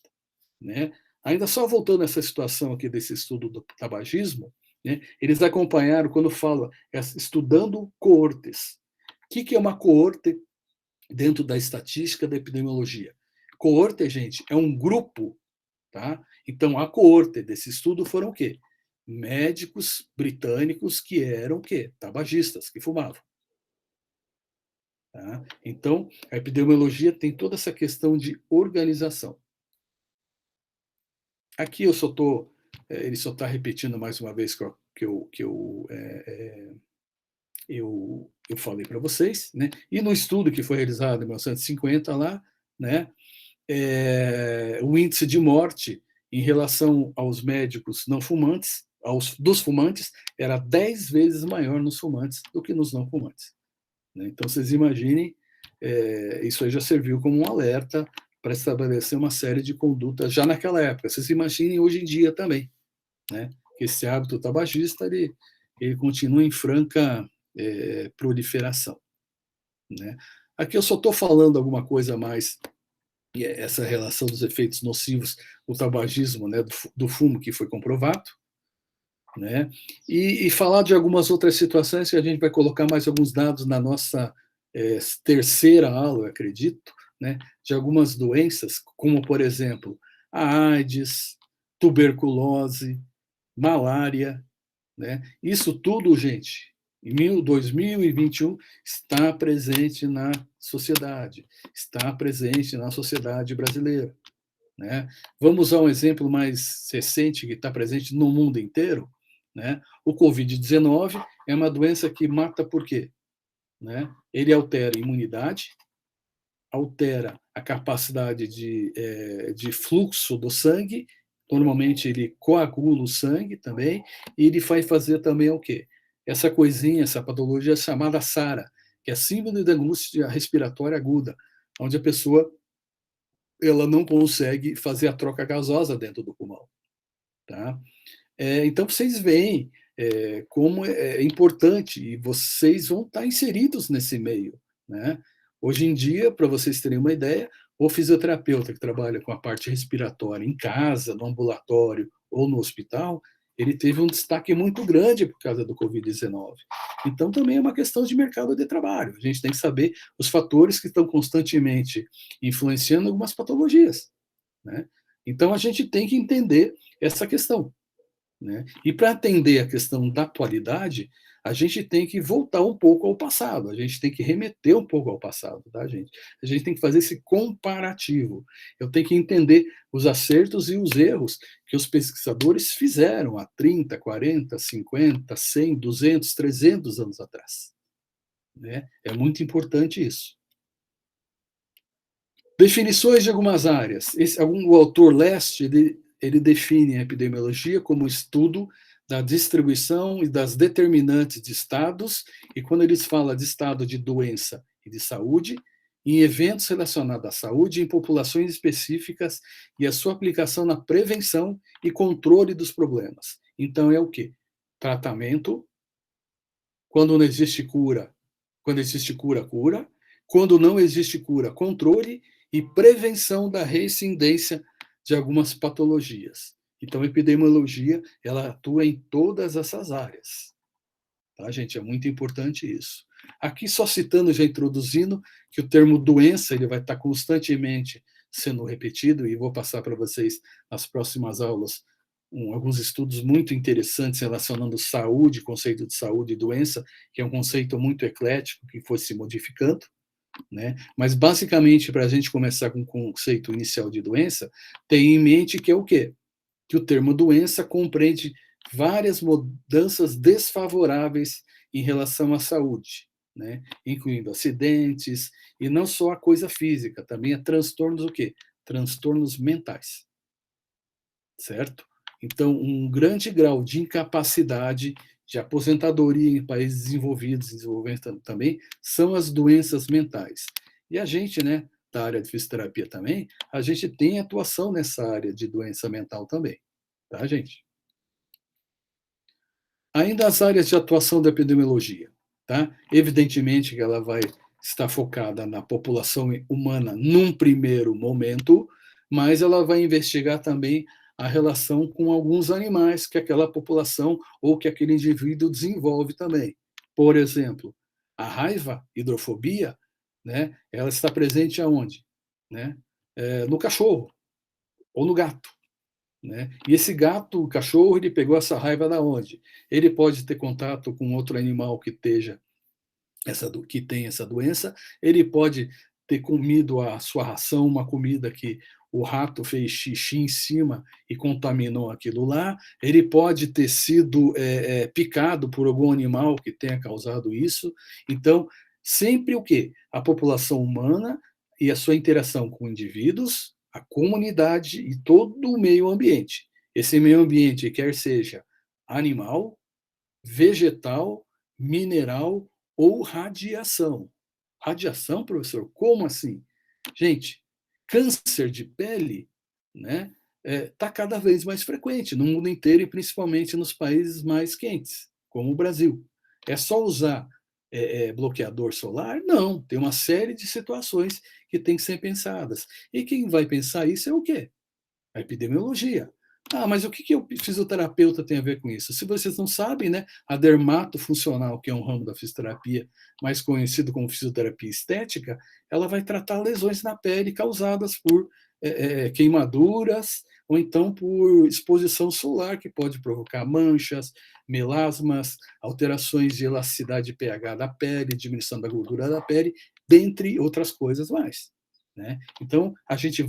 Né? Ainda só voltando a essa situação aqui desse estudo do tabagismo, né, eles acompanharam, quando fala, estudando coortes. O que é uma coorte dentro da estatística da epidemiologia? Coorte, gente, é um grupo. Tá? Então, a coorte desse estudo foram o quê? Médicos britânicos que eram o quê? Tabagistas, que fumavam. Tá? Então, a epidemiologia tem toda essa questão de organização. Aqui eu só estou, ele só está repetindo mais uma vez que eu falei para vocês, né? E no estudo que foi realizado em 1950 lá, né? O índice de morte em relação aos médicos não fumantes, dos fumantes, era 10 vezes maior nos fumantes do que nos não fumantes. Né? Então, vocês imaginem, isso aí já serviu como um alerta para estabelecer uma série de condutas já naquela época. Vocês imaginem hoje em dia também, né? Que esse hábito tabagista ele continua em franca proliferação. Né? Aqui eu só estou falando alguma coisa mais, essa relação dos efeitos nocivos do tabagismo, né, do fumo, que foi comprovado, né, e falar de algumas outras situações que a gente vai colocar mais alguns dados na nossa terceira aula, eu acredito, né, de algumas doenças, como, por exemplo, a AIDS, tuberculose, malária, né, isso tudo, gente, em 2021 está presente na sociedade, está presente na sociedade brasileira. Né? Vamos usar um exemplo mais recente que está presente no mundo inteiro. Né? O Covid-19 é uma doença que mata por quê? Né? Ele altera a imunidade, altera a capacidade de fluxo do sangue, normalmente ele coagula o sangue também, e ele vai fazer também o quê? Essa coisinha, essa patologia chamada SARA, que é síndrome de angústia respiratória aguda, onde a pessoa ela não consegue fazer a troca gasosa dentro do pulmão. Tá? Então, vocês veem como é importante, e vocês vão estar inseridos nesse meio. Né? Hoje em dia, para vocês terem uma ideia, o fisioterapeuta que trabalha com a parte respiratória em casa, no ambulatório ou no hospital, ele teve um destaque muito grande por causa do Covid-19. Então, também é uma questão de mercado de trabalho. A gente tem que saber os fatores que estão constantemente influenciando algumas patologias. Né? Então, a gente tem que entender essa questão. Né? E para atender a questão da atualidade, a gente tem que voltar um pouco ao passado, a gente tem que remeter um pouco ao passado, tá, gente? A gente tem que fazer esse comparativo. Eu tenho que entender os acertos e os erros que os pesquisadores fizeram há 30, 40, 50, 100, 200, 300 anos atrás. Né? É muito importante isso. Definições de algumas áreas. O autor Leste, ele define a epidemiologia como estudo da distribuição e das determinantes de estados, e quando eles falam de estado de doença e de saúde, em eventos relacionados à saúde em populações específicas e a sua aplicação na prevenção e controle dos problemas. Então, é o quê? Tratamento. Quando não existe cura, quando existe cura, cura. Quando não existe cura, controle e prevenção da reincidência de algumas patologias. Então, a epidemiologia, ela atua em todas essas áreas. Tá, gente? É muito importante isso. Aqui, só citando, já introduzindo, que o termo doença ele vai estar constantemente sendo repetido, e vou passar para vocês nas próximas aulas alguns estudos muito interessantes relacionando saúde, conceito de saúde e doença, que é um conceito muito eclético que foi se modificando. Né? Mas, basicamente, para a gente começar com o conceito inicial de doença, tem em mente que é o quê? Que o termo doença compreende várias mudanças desfavoráveis em relação à saúde. né? Incluindo acidentes, e não só a coisa física, também é transtornos o quê? Transtornos mentais, certo? Então, um grande grau de incapacidade, de aposentadoria em países desenvolvidos, desenvolvendo também, são as doenças mentais. E a gente, né, da área de fisioterapia também, a gente tem atuação nessa área de doença mental também, tá, gente? Ainda as áreas de atuação da epidemiologia, tá? Evidentemente que ela vai estar focada na população humana num primeiro momento, mas ela vai investigar também a relação com alguns animais que aquela população ou que aquele indivíduo desenvolve também. Por exemplo, a raiva, hidrofobia, né? Ela está presente aonde? Né? No cachorro ou no gato. Né? E esse gato, o cachorro, ele pegou essa raiva da onde? Ele pode ter contato com outro animal que que tem essa doença, ele pode ter comido a sua ração, uma comida que o rato fez xixi em cima e contaminou aquilo lá, ele pode ter sido picado por algum animal que tenha causado isso. Então, sempre o quê? A população humana e a sua interação com indivíduos, a comunidade e todo o meio ambiente. Esse meio ambiente, quer seja animal, vegetal, mineral ou radiação. Radiação, professor? Como assim? Gente, câncer de pele, né, está cada vez mais frequente no mundo inteiro e principalmente nos países mais quentes, como o Brasil. É só usar bloqueador solar? Não, tem uma série de situações que têm que ser pensadas. E quem vai pensar isso é o quê? A epidemiologia. Ah, mas o que o fisioterapeuta tem a ver com isso? Se vocês não sabem, né, a dermatofuncional, que é um ramo da fisioterapia mais conhecido como fisioterapia estética, ela vai tratar lesões na pele causadas por queimaduras ou então por exposição solar, que pode provocar manchas, melasmas, alterações de elasticidade de pH da pele, diminuição da gordura da pele, dentre outras coisas mais. Né? Então, a gente,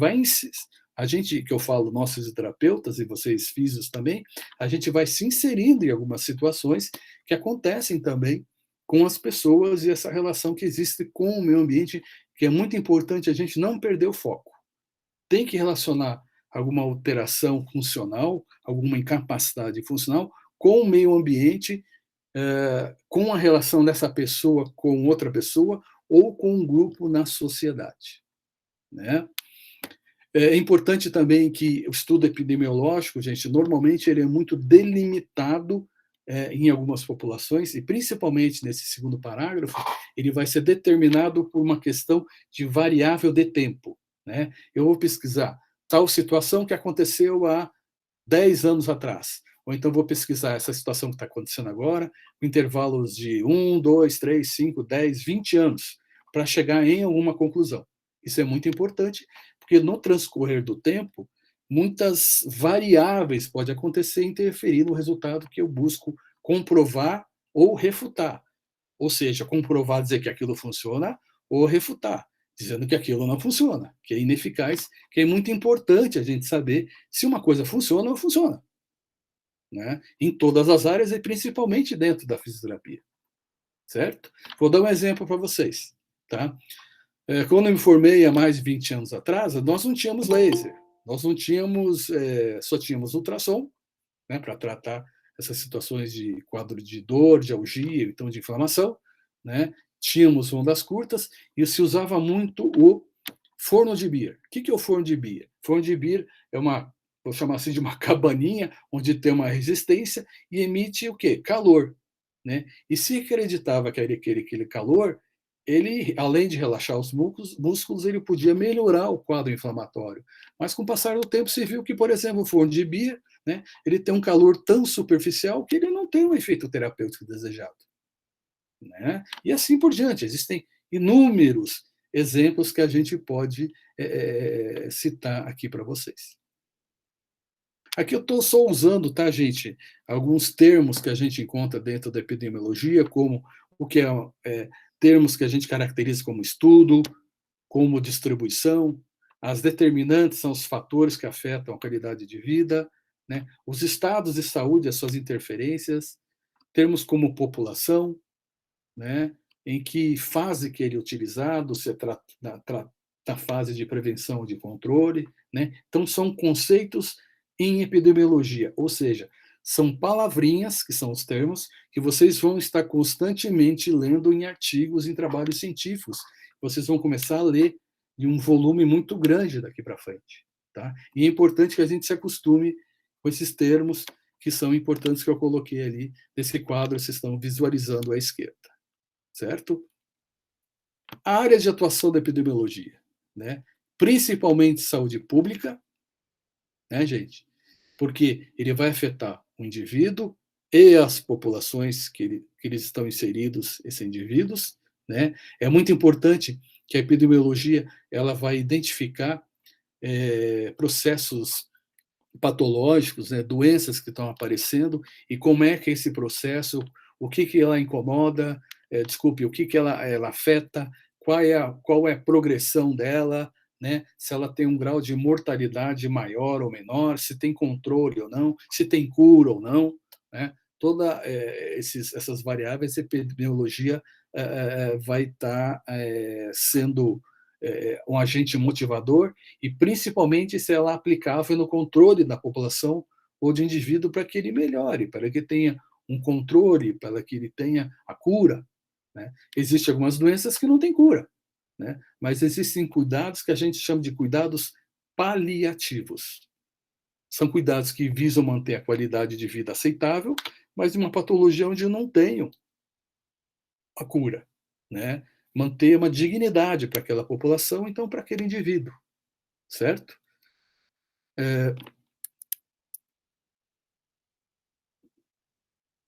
que eu falo, nós fisioterapeutas e vocês físicos também, a gente vai se inserindo em algumas situações que acontecem também com as pessoas e essa relação que existe com o meio ambiente, que é muito importante a gente não perder o foco. Tem que relacionar alguma alteração funcional, alguma incapacidade funcional com o meio ambiente, com a relação dessa pessoa com outra pessoa ou com um grupo na sociedade. Né? É importante também que o estudo epidemiológico, gente, normalmente ele é muito delimitado em algumas populações, e principalmente nesse segundo parágrafo, ele vai ser determinado por uma questão de variável de tempo. Né? Eu vou pesquisar tal situação que aconteceu há 10 anos atrás, ou então vou pesquisar essa situação que está acontecendo agora, com intervalos de 1, 2, 3, 5, 10, 20 anos, para chegar em alguma conclusão. Isso é muito importante, porque no transcorrer do tempo, muitas variáveis podem acontecer e interferir no resultado que eu busco comprovar ou refutar. Ou seja, comprovar, dizer que aquilo funciona, ou refutar, dizendo que aquilo não funciona, que é ineficaz, que é muito importante a gente saber se uma coisa funciona ou não funciona. Né? Em todas as áreas e principalmente dentro da fisioterapia. Certo? Vou dar um exemplo para vocês. Tá? Quando eu me formei há mais de 20 anos atrás, nós não tínhamos laser, nós não tínhamos, só tínhamos ultrassom, né, para tratar essas situações de quadro de dor, de algia, então de inflamação, né? Tínhamos ondas curtas e se usava muito o forno de Beer. O que é o forno de Beer? Forno de Beer é vou chamar assim, de uma cabaninha onde tem uma resistência e emite o quê? Calor. Né? E se acreditava que aquele calor, ele, além de relaxar os músculos, ele podia melhorar o quadro inflamatório. Mas com o passar do tempo se viu que, por exemplo, o forno de Beer, né, ele tem um calor tão superficial que ele não tem o efeito terapêutico desejado. Né? E assim por diante. Existem inúmeros exemplos que a gente pode citar aqui para vocês. Aqui eu estou só usando, tá, gente, alguns termos que a gente encontra dentro da epidemiologia, como o que termos que a gente caracteriza como estudo, como distribuição, as determinantes são os fatores que afetam a qualidade de vida, né? Os estados de saúde, as suas interferências, termos como população, né? em que fase que ele é utilizado, se é na fase de prevenção ou de controle, né? Então, são conceitos em epidemiologia, ou seja, são palavrinhas, que são os termos, que vocês vão estar constantemente lendo em artigos, em trabalhos científicos. Vocês vão começar a ler em um volume muito grande daqui para frente. Tá? E é importante que a gente se acostume com esses termos que são importantes, que eu coloquei ali nesse quadro, vocês estão visualizando à esquerda. Certo? A área de atuação da epidemiologia, né? Principalmente saúde pública, né, gente? Porque ele vai afetar o indivíduo e as populações que eles estão inseridos, esses indivíduos, né? É muito importante que a epidemiologia ela vai identificar processos patológicos, né, doenças que estão aparecendo e como é que esse processo, o que ela incomoda, o que ela afeta, qual é a progressão dela, né, se ela tem um grau de mortalidade maior ou menor, se tem controle ou não, se tem cura ou não, né, todas essas variáveis, a epidemiologia vai estar sendo um agente motivador e principalmente se ela é aplicável no controle da população ou de indivíduo para que ele melhore, para que tenha um controle, para que ele tenha a cura. Né? Existem algumas doenças que não têm cura, né? Mas existem cuidados que a gente chama de cuidados paliativos. São cuidados que visam manter a qualidade de vida aceitável, mas de uma patologia onde não tenho a cura, né? Manter uma dignidade para aquela população, então para aquele indivíduo, certo?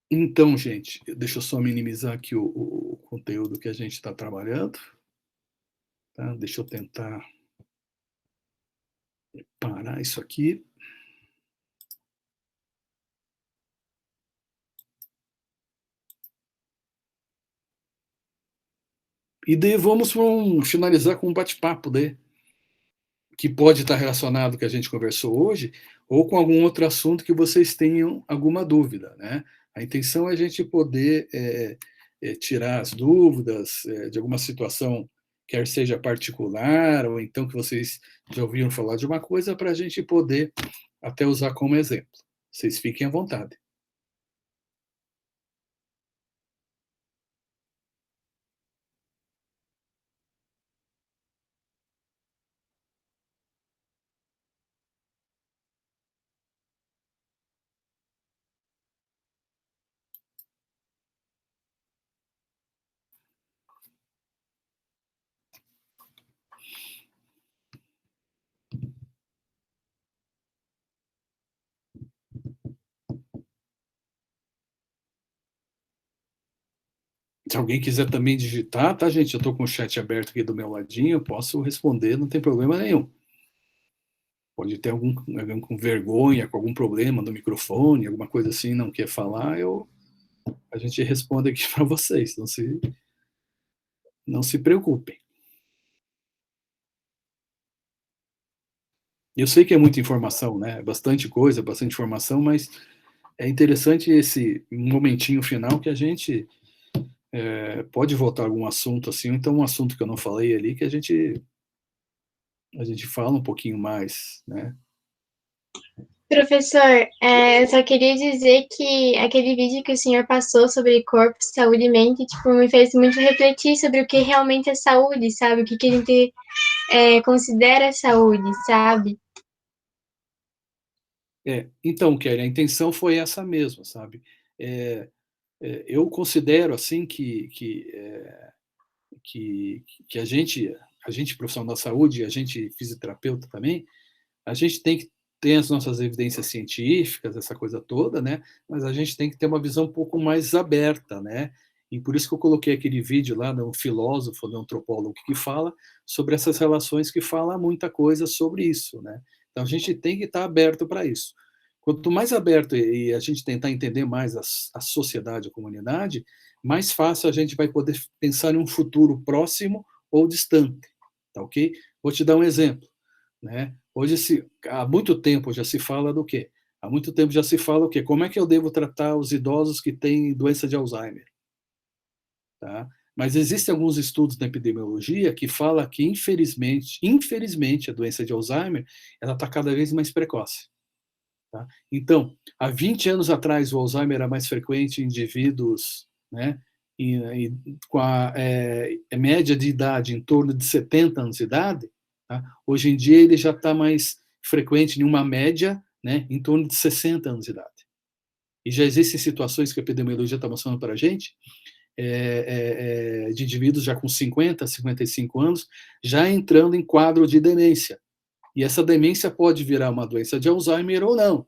Então, gente, deixa eu só minimizar aqui o conteúdo que a gente está trabalhando. Tá? Deixa eu tentar parar isso aqui. E daí vamos finalizar com um bate-papo, que pode estar relacionado com o que a gente conversou hoje, ou com algum outro assunto que vocês tenham alguma dúvida. Né? A intenção é a gente poder tirar as dúvidas de alguma situação, quer seja particular, ou então que vocês já ouviram falar de uma coisa, para a gente poder até usar como exemplo. Vocês fiquem à vontade. Se alguém quiser também digitar, tá, gente? Eu estou com o chat aberto aqui do meu ladinho, eu posso responder, não tem problema nenhum. Pode ter alguém com vergonha, com algum problema no microfone, alguma coisa assim, não quer falar, a gente responde aqui para vocês, não se preocupem. Eu sei que é muita informação, né? Bastante coisa, bastante informação, mas é interessante esse momentinho final que a gente pode voltar a algum assunto assim, ou então um assunto que eu não falei ali, que a gente fala um pouquinho mais, né? Professor, eu só queria dizer que aquele vídeo que o senhor passou sobre corpo, saúde e mente, tipo, me fez muito refletir sobre o que realmente é saúde, sabe? O que a gente considera saúde, sabe? Então, Kelly, a intenção foi essa mesmo, sabe? Eu considero assim que a gente profissional da saúde, a gente fisioterapeuta também, a gente tem que ter as nossas evidências científicas, essa coisa toda, né? Mas a gente tem que ter uma visão um pouco mais aberta, né? E por isso que eu coloquei aquele vídeo lá de um filósofo, de um antropólogo que fala sobre essas relações, que fala muita coisa sobre isso, né? Então a gente tem que estar aberto para isso. Quanto mais aberto e a gente tentar entender mais a sociedade, a comunidade, mais fácil a gente vai poder pensar em um futuro próximo ou distante, tá ok? Vou te dar um exemplo, né? Hoje, há muito tempo já se fala do quê? Há muito tempo já se fala o quê? Como é que eu devo tratar os idosos que têm doença de Alzheimer? Tá? Mas existem alguns estudos na epidemiologia que falam que, infelizmente, a doença de Alzheimer ela está cada vez mais precoce. Tá? Então, há 20 anos atrás, o Alzheimer era mais frequente em indivíduos, né, com a média de idade em torno de 70 anos de idade. Tá? Hoje em dia, ele já está mais frequente em uma média, né, em torno de 60 anos de idade. E já existem situações que a epidemiologia está mostrando para a gente, de indivíduos já com 50, 55 anos, já entrando em quadro de demência. E essa demência pode virar uma doença de Alzheimer ou não,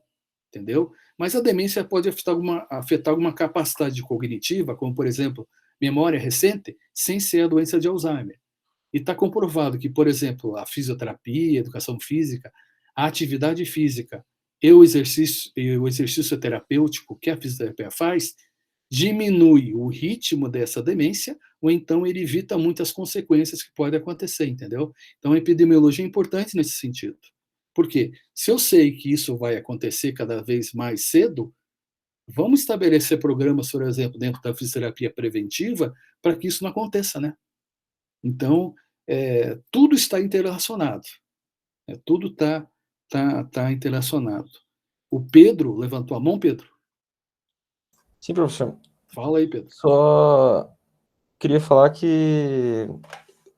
entendeu? Mas a demência pode afetar alguma capacidade cognitiva, como, por exemplo, memória recente, sem ser a doença de Alzheimer. E está comprovado que, por exemplo, a fisioterapia, a educação física, a atividade física e o exercício terapêutico que a fisioterapia faz, diminui o ritmo dessa demência, ou então ele evita muitas consequências que podem acontecer, entendeu? Então, a epidemiologia é importante nesse sentido. Por quê? Se eu sei que isso vai acontecer cada vez mais cedo, vamos estabelecer programas, por exemplo, dentro da fisioterapia preventiva, para que isso não aconteça, né? Então, tudo está interrelacionado. Tudo está interrelacionado. O Pedro levantou a mão, Pedro? Sim, professor. Fala aí, Pedro. Só queria falar que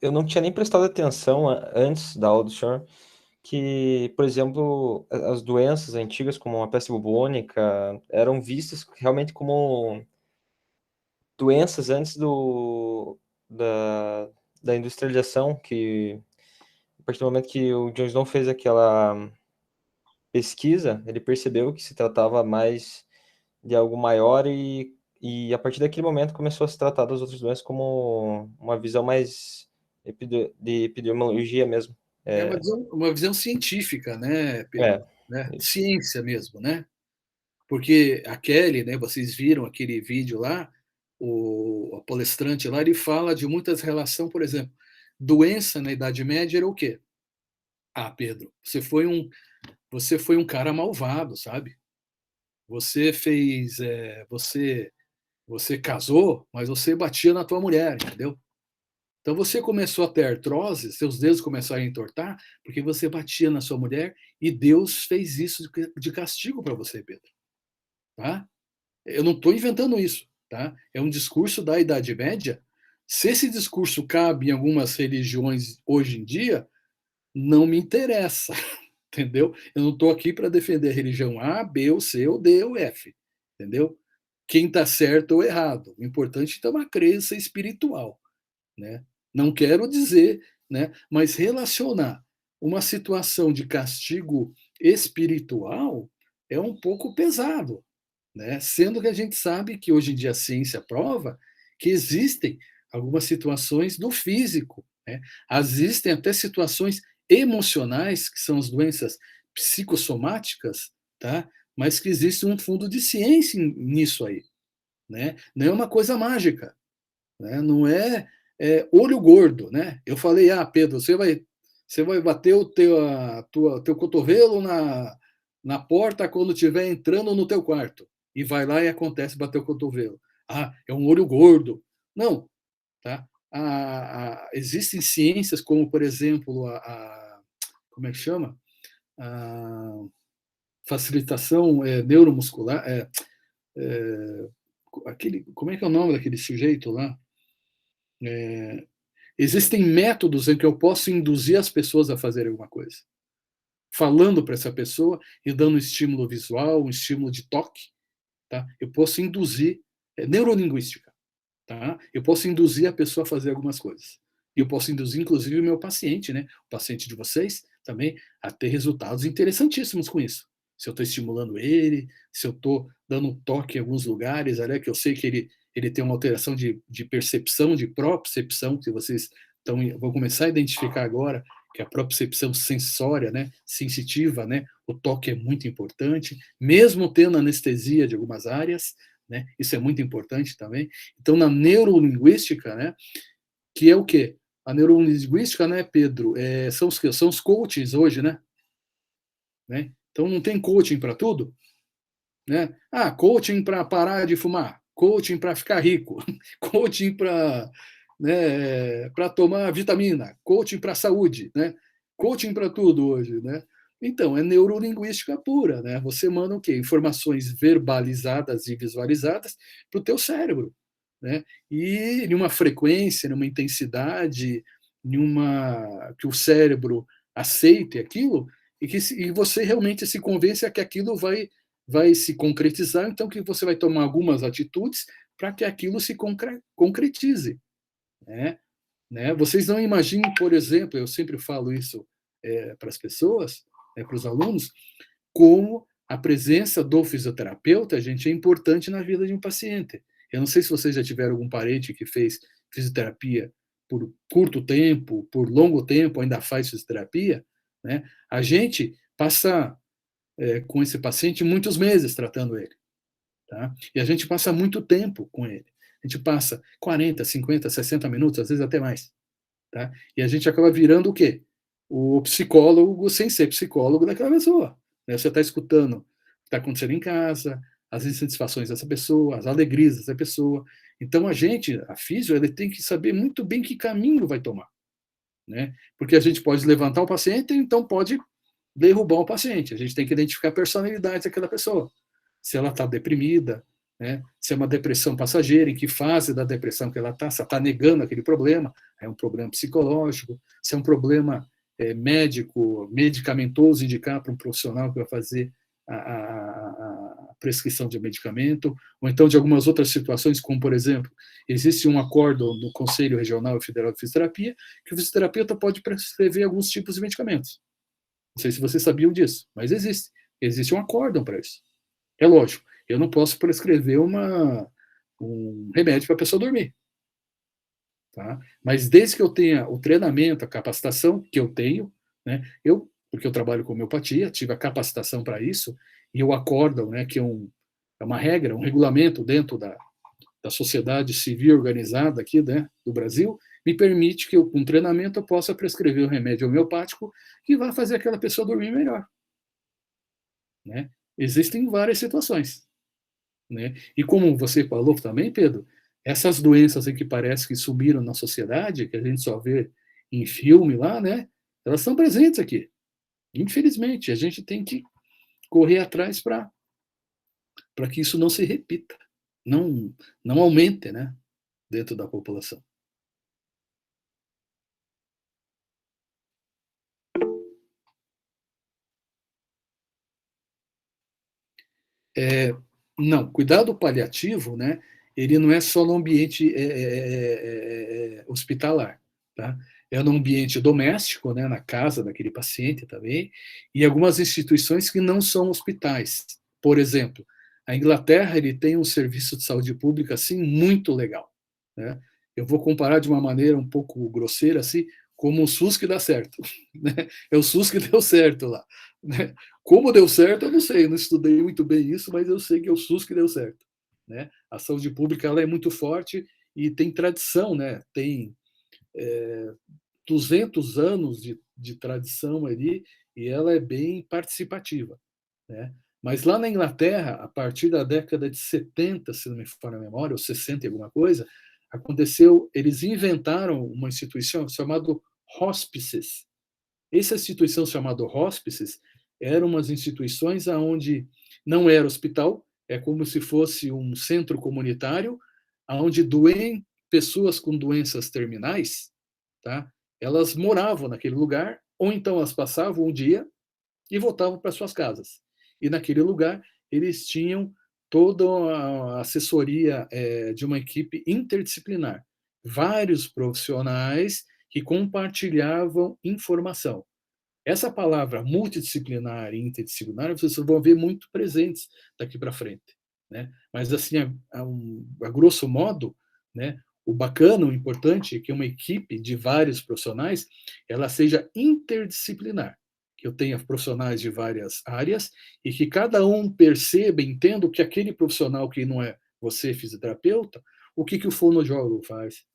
eu não tinha nem prestado atenção antes da aula do senhor, que, por exemplo, as doenças antigas, como a peste bubônica, eram vistas realmente como doenças antes da industrialização, que a partir do momento que o John Snow fez aquela pesquisa, ele percebeu que se tratava mais de algo maior e a partir daquele momento começou a se tratar das outras doenças como uma visão mais de epidemiologia mesmo. Uma visão científica, né, Pedro? Né? Isso. Ciência mesmo, né? Porque a Kelly, né, vocês viram aquele vídeo lá, o palestrante lá, ele fala de muitas relações, por exemplo, doença na Idade Média era o quê? Ah, Pedro, você foi um cara malvado, sabe? Você fez, você casou, mas você batia na tua mulher, entendeu? Então você começou a ter artrose, seus dedos começaram a entortar, porque você batia na sua mulher e Deus fez isso de castigo para você, Pedro. Tá? Eu não estou inventando isso, tá? É um discurso da Idade Média. Se esse discurso cabe em algumas religiões hoje em dia, não me interessa, entendeu? Eu não estou aqui para defender a religião A, B, ou C, ou D, ou F, entendeu? Quem está certo ou errado. O importante é uma crença espiritual, né? Não quero dizer, né? Mas relacionar uma situação de castigo espiritual é um pouco pesado, né? Sendo que a gente sabe que hoje em dia a ciência prova que existem algumas situações do físico, né? Existem até situações emocionais, que são as doenças psicossomáticas, tá? Mas que existe um fundo de ciência nisso aí, né? Não é uma coisa mágica, né? Não olho gordo, né? Eu falei, Pedro, você vai bater o teu cotovelo na porta quando estiver entrando no teu quarto. E vai lá e acontece bater o cotovelo. É um olho gordo. Não, tá? Existem ciências como, por exemplo, como é que chama? A facilitação neuromuscular. Como é que é o nome daquele sujeito lá? Existem métodos em que eu posso induzir as pessoas a fazerem alguma coisa. Falando para essa pessoa e dando um estímulo visual, um estímulo de toque, tá? Eu posso induzir, neurolinguística, tá? Eu posso induzir a pessoa a fazer algumas coisas. E eu posso induzir, inclusive, o meu paciente, né? O paciente de vocês também, a ter resultados interessantíssimos com isso. Se eu estou estimulando ele, se eu estou dando um toque em alguns lugares, que eu sei que ele tem uma alteração de percepção, de propriocepção, que vocês vão começar a identificar agora, que é a propriocepção sensória, né, sensitiva, né, o toque é muito importante, mesmo tendo anestesia de algumas áreas, né, isso é muito importante também. Então, na neurolinguística, né, que é o quê? A neurolinguística, né, Pedro, são os coaches hoje, né? Então, não tem coaching para tudo? Né? Coaching para parar de fumar, coaching para ficar rico, coaching para né, para tomar vitamina, coaching para a saúde, né? Coaching para tudo hoje, né? Então, é neurolinguística pura, né? Você manda o quê? Informações verbalizadas e visualizadas para o teu cérebro, né? E em uma frequência, numa intensidade, que o cérebro aceite aquilo e você realmente se convence que aquilo vai se concretizar, então que você vai tomar algumas atitudes para que aquilo se concretize, né? Vocês não imaginem, por exemplo, eu sempre falo isso para as pessoas, para os alunos, como a presença do fisioterapeuta, gente, é importante na vida de um paciente. Eu não sei se vocês já tiveram algum parente que fez fisioterapia por curto tempo, por longo tempo, ainda faz fisioterapia, né? A gente passa com esse paciente muitos meses tratando ele, tá? E a gente passa muito tempo com ele. A gente passa 40, 50, 60 minutos, às vezes até mais, tá? E a gente acaba virando o quê? O psicólogo sem ser psicólogo daquela pessoa, né? Você está escutando o que está acontecendo em casa, as insatisfações dessa pessoa, as alegrias dessa pessoa. Então, a físio, ele tem que saber muito bem que caminho vai tomar, né? Porque a gente pode levantar o paciente, então pode derrubar o paciente. A gente tem que identificar a personalidade daquela pessoa. Se ela está deprimida, né? Se é uma depressão passageira, em que fase da depressão que ela está, se ela está negando aquele problema, é um problema psicológico, se é um problema médico, medicamentoso, indicar para um profissional que vai fazer a prescrição de medicamento, ou então de algumas outras situações, como, por exemplo, existe um acordo no Conselho Regional e Federal de Fisioterapia que o fisioterapeuta pode prescrever alguns tipos de medicamentos. Não sei se vocês sabiam disso, mas existe. Existe um acórdão para isso. É lógico, eu não posso prescrever um remédio para a pessoa dormir. Tá? Mas desde que eu tenha o treinamento, a capacitação que eu tenho, né, porque eu trabalho com homeopatia, tive a capacitação para isso, e o acórdão, né, que é uma regra, um regulamento dentro da sociedade civil organizada aqui, né, do Brasil, me permite que eu, com treinamento, eu possa prescrever um remédio homeopático que vai fazer aquela pessoa dormir melhor. Né? Existem várias situações. Né? E como você falou também, Pedro, essas doenças aí que parece que sumiram na sociedade, que a gente só vê em filme lá, né? Elas estão presentes aqui. Infelizmente, a gente tem que correr atrás para que isso não se repita, não aumente, né, dentro da população. Não, cuidado paliativo, né, ele não é só no ambiente hospitalar, tá? É no ambiente doméstico, né, na casa daquele paciente também, e algumas instituições que não são hospitais. Por exemplo, a Inglaterra ele tem um serviço de saúde pública assim muito legal, né? Eu vou comparar de uma maneira um pouco grosseira assim, como o SUS que dá certo, né? É o SUS que deu certo lá, né? Como deu certo, eu não sei, eu não estudei muito bem isso, mas eu sei que é o SUS que deu certo, né? A saúde pública ela é muito forte e tem tradição, né? Tem 200 anos de tradição ali e ela é bem participativa, né? Mas lá na Inglaterra, a partir da década de 70, se não me falha a memória, ou 60 e alguma coisa, aconteceu, eles inventaram uma instituição chamada hospices. Essa instituição chamada hospices eram umas instituições onde não era hospital, é como se fosse um centro comunitário, onde pessoas com doenças terminais, tá? Elas moravam naquele lugar, ou então elas passavam um dia e voltavam para suas casas. E naquele lugar eles tinham toda a assessoria de uma equipe interdisciplinar, vários profissionais que compartilhavam informação. Essa palavra multidisciplinar e interdisciplinar vocês vão ver muito presentes daqui para frente, né? Mas assim, a grosso modo, né, o bacana, o importante é que uma equipe de vários profissionais ela seja interdisciplinar, que eu tenha profissionais de várias áreas e que cada um perceba, entenda que aquele profissional que não é você, fisioterapeuta, o que o fonoaudiólogo faz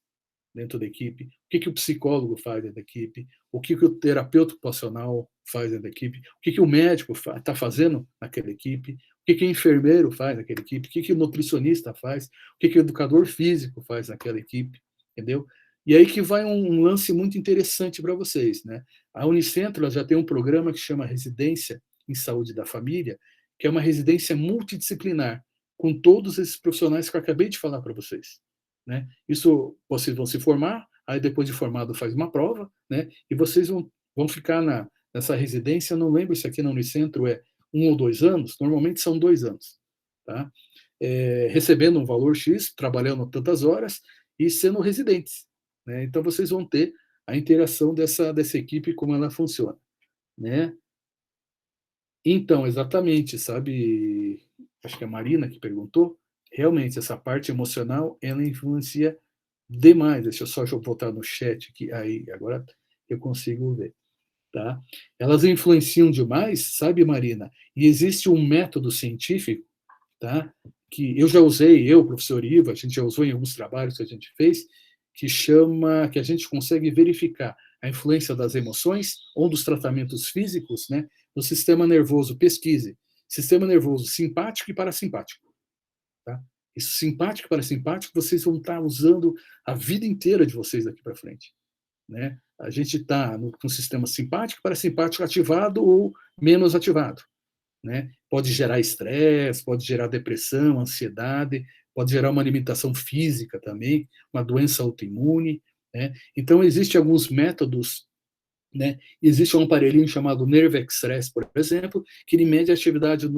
dentro da equipe, o que o psicólogo faz dentro da equipe, o que o terapeuta ocupacional faz dentro da equipe, o que o médico está fazendo naquela equipe, o que o enfermeiro faz naquela equipe, o que o nutricionista faz, o que o educador físico faz naquela equipe, entendeu? E aí que vai um lance muito interessante para vocês, né? A Unicentro ela já tem um programa que chama Residência em Saúde da Família, que é uma residência multidisciplinar, com todos esses profissionais que eu acabei de falar para vocês, né? Isso vocês vão se formar, aí depois de formado faz uma prova, né? E vocês vão ficar nessa residência, eu não lembro se aqui na Unicentro é 1 ou 2 anos, normalmente são 2 anos, tá? Recebendo um valor X, trabalhando tantas horas e sendo residentes, né? Então vocês vão ter a interação dessa equipe, como ela funciona, né? Então, exatamente, sabe? Acho que é a Marina que perguntou. Realmente, essa parte emocional, ela influencia demais. Deixa eu só voltar no chat aqui. Aí, agora eu consigo ver, tá? Elas influenciam demais, sabe, Marina? E existe um método científico, tá? Que eu já usei, eu, professor Iva, a gente já usou em alguns trabalhos que a gente fez, que a gente consegue verificar a influência das emoções ou dos tratamentos físicos, né, no sistema nervoso. Pesquise. Sistema nervoso simpático e parasimpático. Tá? Isso, simpático e parasimpático, vocês vão estar usando a vida inteira de vocês daqui para frente. Né? A gente está com sistema simpático e parasimpático ativado ou menos ativado. Né? Pode gerar estresse, pode gerar depressão, ansiedade, pode gerar uma limitação física também, uma doença autoimune. Né? Então, existem alguns métodos, né? Existe um aparelhinho chamado Nerve Express, por exemplo, que ele mede a atividade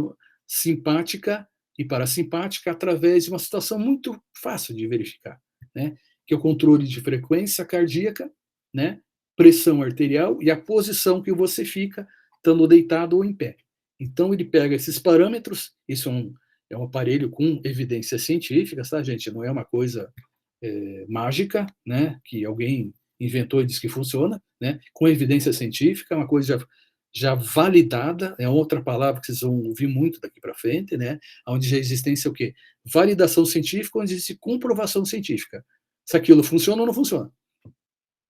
simpática e parasimpática através de uma situação muito fácil de verificar, né? Que é o controle de frequência cardíaca, né? Pressão arterial e a posição que você fica estando deitado ou em pé. Então, ele pega esses parâmetros, isso é um aparelho com evidências científicas, tá, gente? Não é uma coisa mágica, né? Que alguém inventou e disse que funciona, né? Com evidência científica, uma coisa já validada, é outra palavra que vocês vão ouvir muito daqui para frente, né? Onde já existência o quê? Validação científica, onde existe comprovação científica. Se aquilo funciona ou não funciona.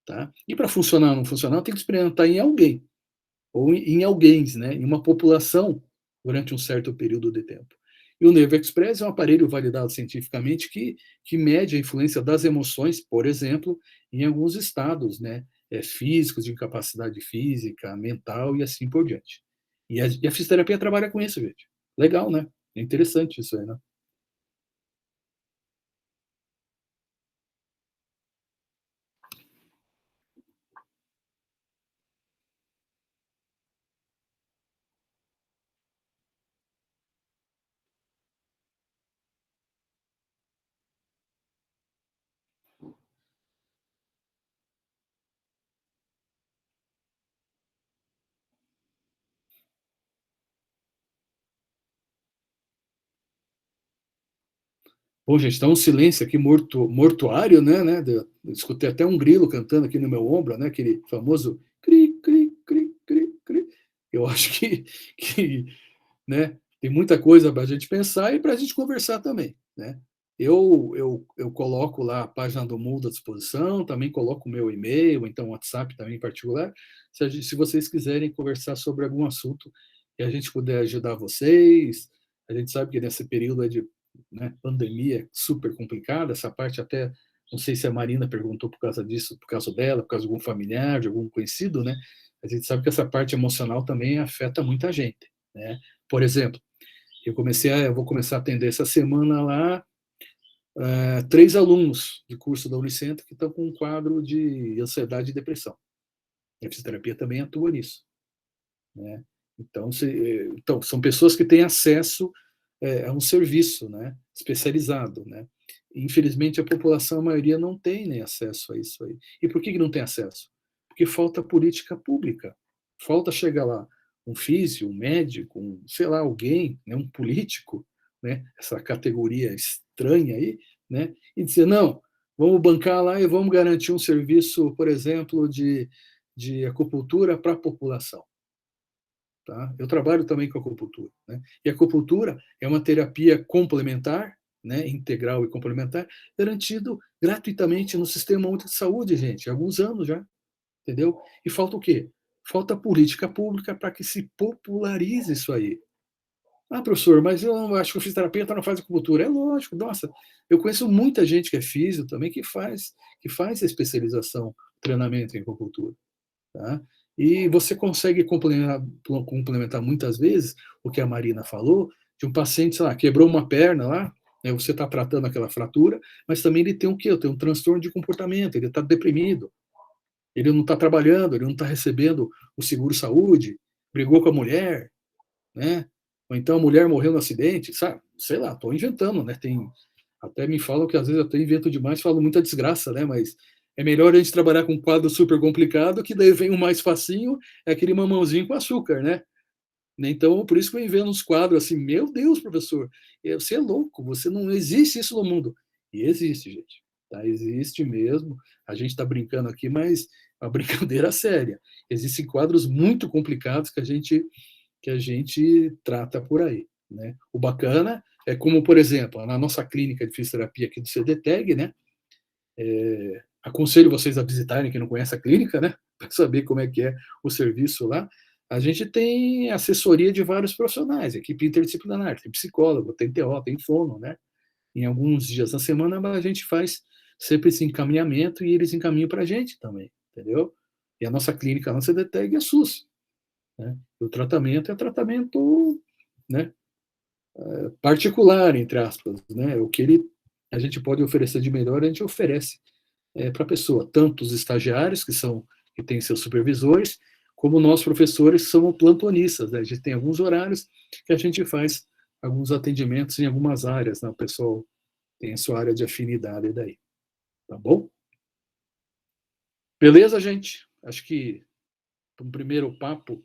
Tá? E para funcionar ou não funcionar, tem que experimentar em alguém, ou em alguém, né? Em uma população, durante um certo período de tempo. E o Nerve Express é um aparelho validado cientificamente que mede a influência das emoções, por exemplo, em alguns estados, né? Físicos, de incapacidade física, mental e assim por diante. E a fisioterapia trabalha com isso, gente. Legal, né? É interessante isso aí, né? Bom, gente, está um silêncio aqui mortuário, né? Escutei até um grilo cantando aqui no meu ombro, né? Aquele famoso cri, cri, cri, cri, cri. Eu acho que né, tem muita coisa para a gente pensar e para a gente conversar também, né? Eu coloco lá a página do Mundo à disposição, também coloco o meu e-mail, então o WhatsApp também em particular, se vocês quiserem conversar sobre algum assunto e a gente puder ajudar vocês. A gente sabe que nesse período de, né, pandemia super complicada, essa parte até, não sei se a Marina perguntou por causa disso, por causa dela, por causa de algum familiar, de algum conhecido, né? A gente sabe que essa parte emocional também afeta muita gente, né? Por exemplo, eu vou começar a atender essa semana lá 3 alunos de curso da Unicentro que estão com um quadro de ansiedade e depressão. E a fisioterapia também atua nisso, né? Então, são pessoas que têm acesso a um serviço, né, especializado, né? Infelizmente, a população, a maioria, não tem nem acesso a isso aí. E por que não tem acesso? Porque falta política pública. Falta chegar lá um físio, um médico, sei lá, alguém, né, um político, né, essa categoria estranha aí, né, e dizer, não, vamos bancar lá e vamos garantir um serviço, por exemplo, de acupuntura para a população. Tá? Eu trabalho também com acupuntura, né? E a acupuntura é uma terapia complementar, né, integral e complementar, garantido gratuitamente no Sistema Único de Saúde, gente, há alguns anos já, entendeu? E falta o quê? Falta política pública para que se popularize isso aí, Ah, professor, mas eu acho que o fisioterapeuta não faz acupuntura. É lógico, nossa, eu conheço muita gente que é físio também que faz a especialização, treinamento em acupuntura. Tá? E você consegue complementar muitas vezes o que a Marina falou, de um paciente, sei lá, quebrou uma perna lá, né, você está tratando aquela fratura, mas também ele tem o quê? Tem um transtorno de comportamento, ele está deprimido, ele não está trabalhando, ele não está recebendo o seguro-saúde, brigou com a mulher, né? Ou então a mulher morreu no acidente, sabe? Sei lá, estou inventando, né? Até me falam que às vezes eu até invento demais, falo muita desgraça, né? Mas é melhor a gente trabalhar com um quadro super complicado, que daí vem o mais facinho, é aquele mamãozinho com açúcar, né? Então, por isso que eu invento uns quadros assim, meu Deus, professor, você é louco, você não existe isso no mundo. E existe, gente. Tá? Existe mesmo. A gente está brincando aqui, mas é uma brincadeira séria. Existem quadros muito complicados que a gente trata por aí. Né? O bacana é como, por exemplo, na nossa clínica de fisioterapia aqui do CDTEG, né? Aconselho vocês a visitarem, quem não conhece a clínica, né? Para saber como é que é o serviço lá. A gente tem assessoria de vários profissionais, equipe interdisciplinar, tem psicólogo, tem TO, tem fono, né? Em alguns dias na semana a gente faz sempre esse encaminhamento e eles encaminham para a gente também, entendeu? E a nossa clínica, a nossa CDTEG é SUS. Né? O tratamento é tratamento, né, particular, entre aspas. Né? O que a gente pode oferecer de melhor, a gente oferece para a pessoa, tanto os estagiários, que têm seus supervisores, como nós, professores, somos plantonistas. Né? A gente tem alguns horários que a gente faz alguns atendimentos em algumas áreas. Né? O pessoal tem a sua área de afinidade daí. Tá bom? Beleza, gente? Acho que um primeiro papo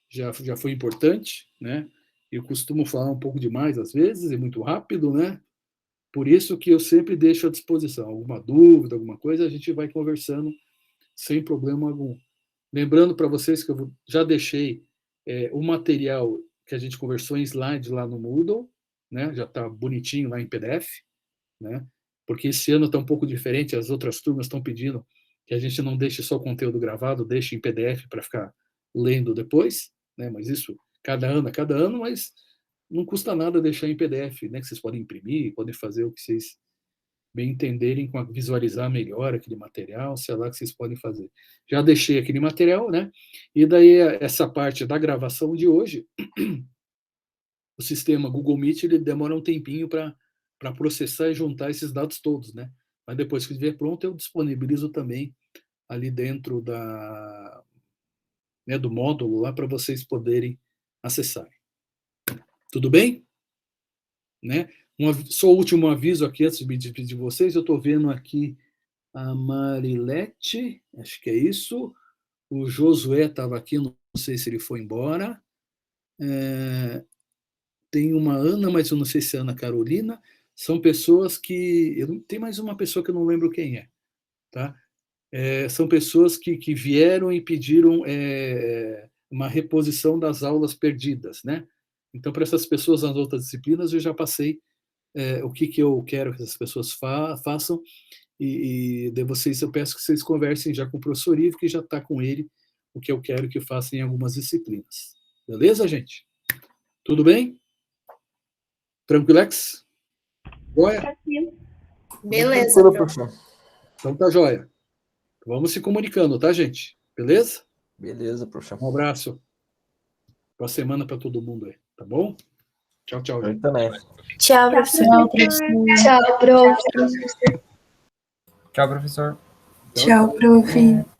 já foi importante, né? Eu costumo falar um pouco demais às vezes, e muito rápido, né? Por isso que eu sempre deixo à disposição. Alguma dúvida, alguma coisa, a gente vai conversando sem problema algum. Lembrando para vocês que eu já deixei o material que a gente conversou em slide lá no Moodle, né? Já está bonitinho lá em PDF, né? Porque esse ano está um pouco diferente, as outras turmas estão pedindo que a gente não deixe só o conteúdo gravado, deixe em PDF para ficar lendo depois, né? Mas isso cada ano, mas não custa nada deixar em PDF, né? Que vocês podem imprimir, podem fazer o que vocês bem entenderem, visualizar melhor aquele material, sei lá, que vocês podem fazer. Já deixei aquele material, né? E daí essa parte da gravação de hoje, o sistema Google Meet ele demora um tempinho para processar e juntar esses dados todos, né? Mas depois que estiver pronto, eu disponibilizo também ali dentro do módulo lá para vocês poderem acessar. Tudo bem? Né? Só o último aviso aqui antes de me despedir de vocês, eu estou vendo aqui a Marilete, acho que é isso. O Josué estava aqui, não sei se ele foi embora. Tem uma Ana, mas eu não sei se é Ana Carolina. São pessoas que... Tem mais uma pessoa que eu não lembro quem é. Tá? São pessoas que vieram e pediram uma reposição das aulas perdidas. Né? Então, para essas pessoas nas outras disciplinas, eu já passei o que eu quero que essas pessoas façam. E de vocês, eu peço que vocês conversem já com o professor Ivo, que já está com ele, o que eu quero que façam em algumas disciplinas. Beleza, gente? Tudo bem? Tranquilex? Joia? Beleza, prof. Então tá joia. Vamos se comunicando, tá, gente? Beleza? Beleza, professor. Um abraço. Boa semana para todo mundo aí, tá bom? Tchau, tchau, gente. Eu também. Tchau, professor. Tchau, prof. Tchau, professor. Tchau, prof.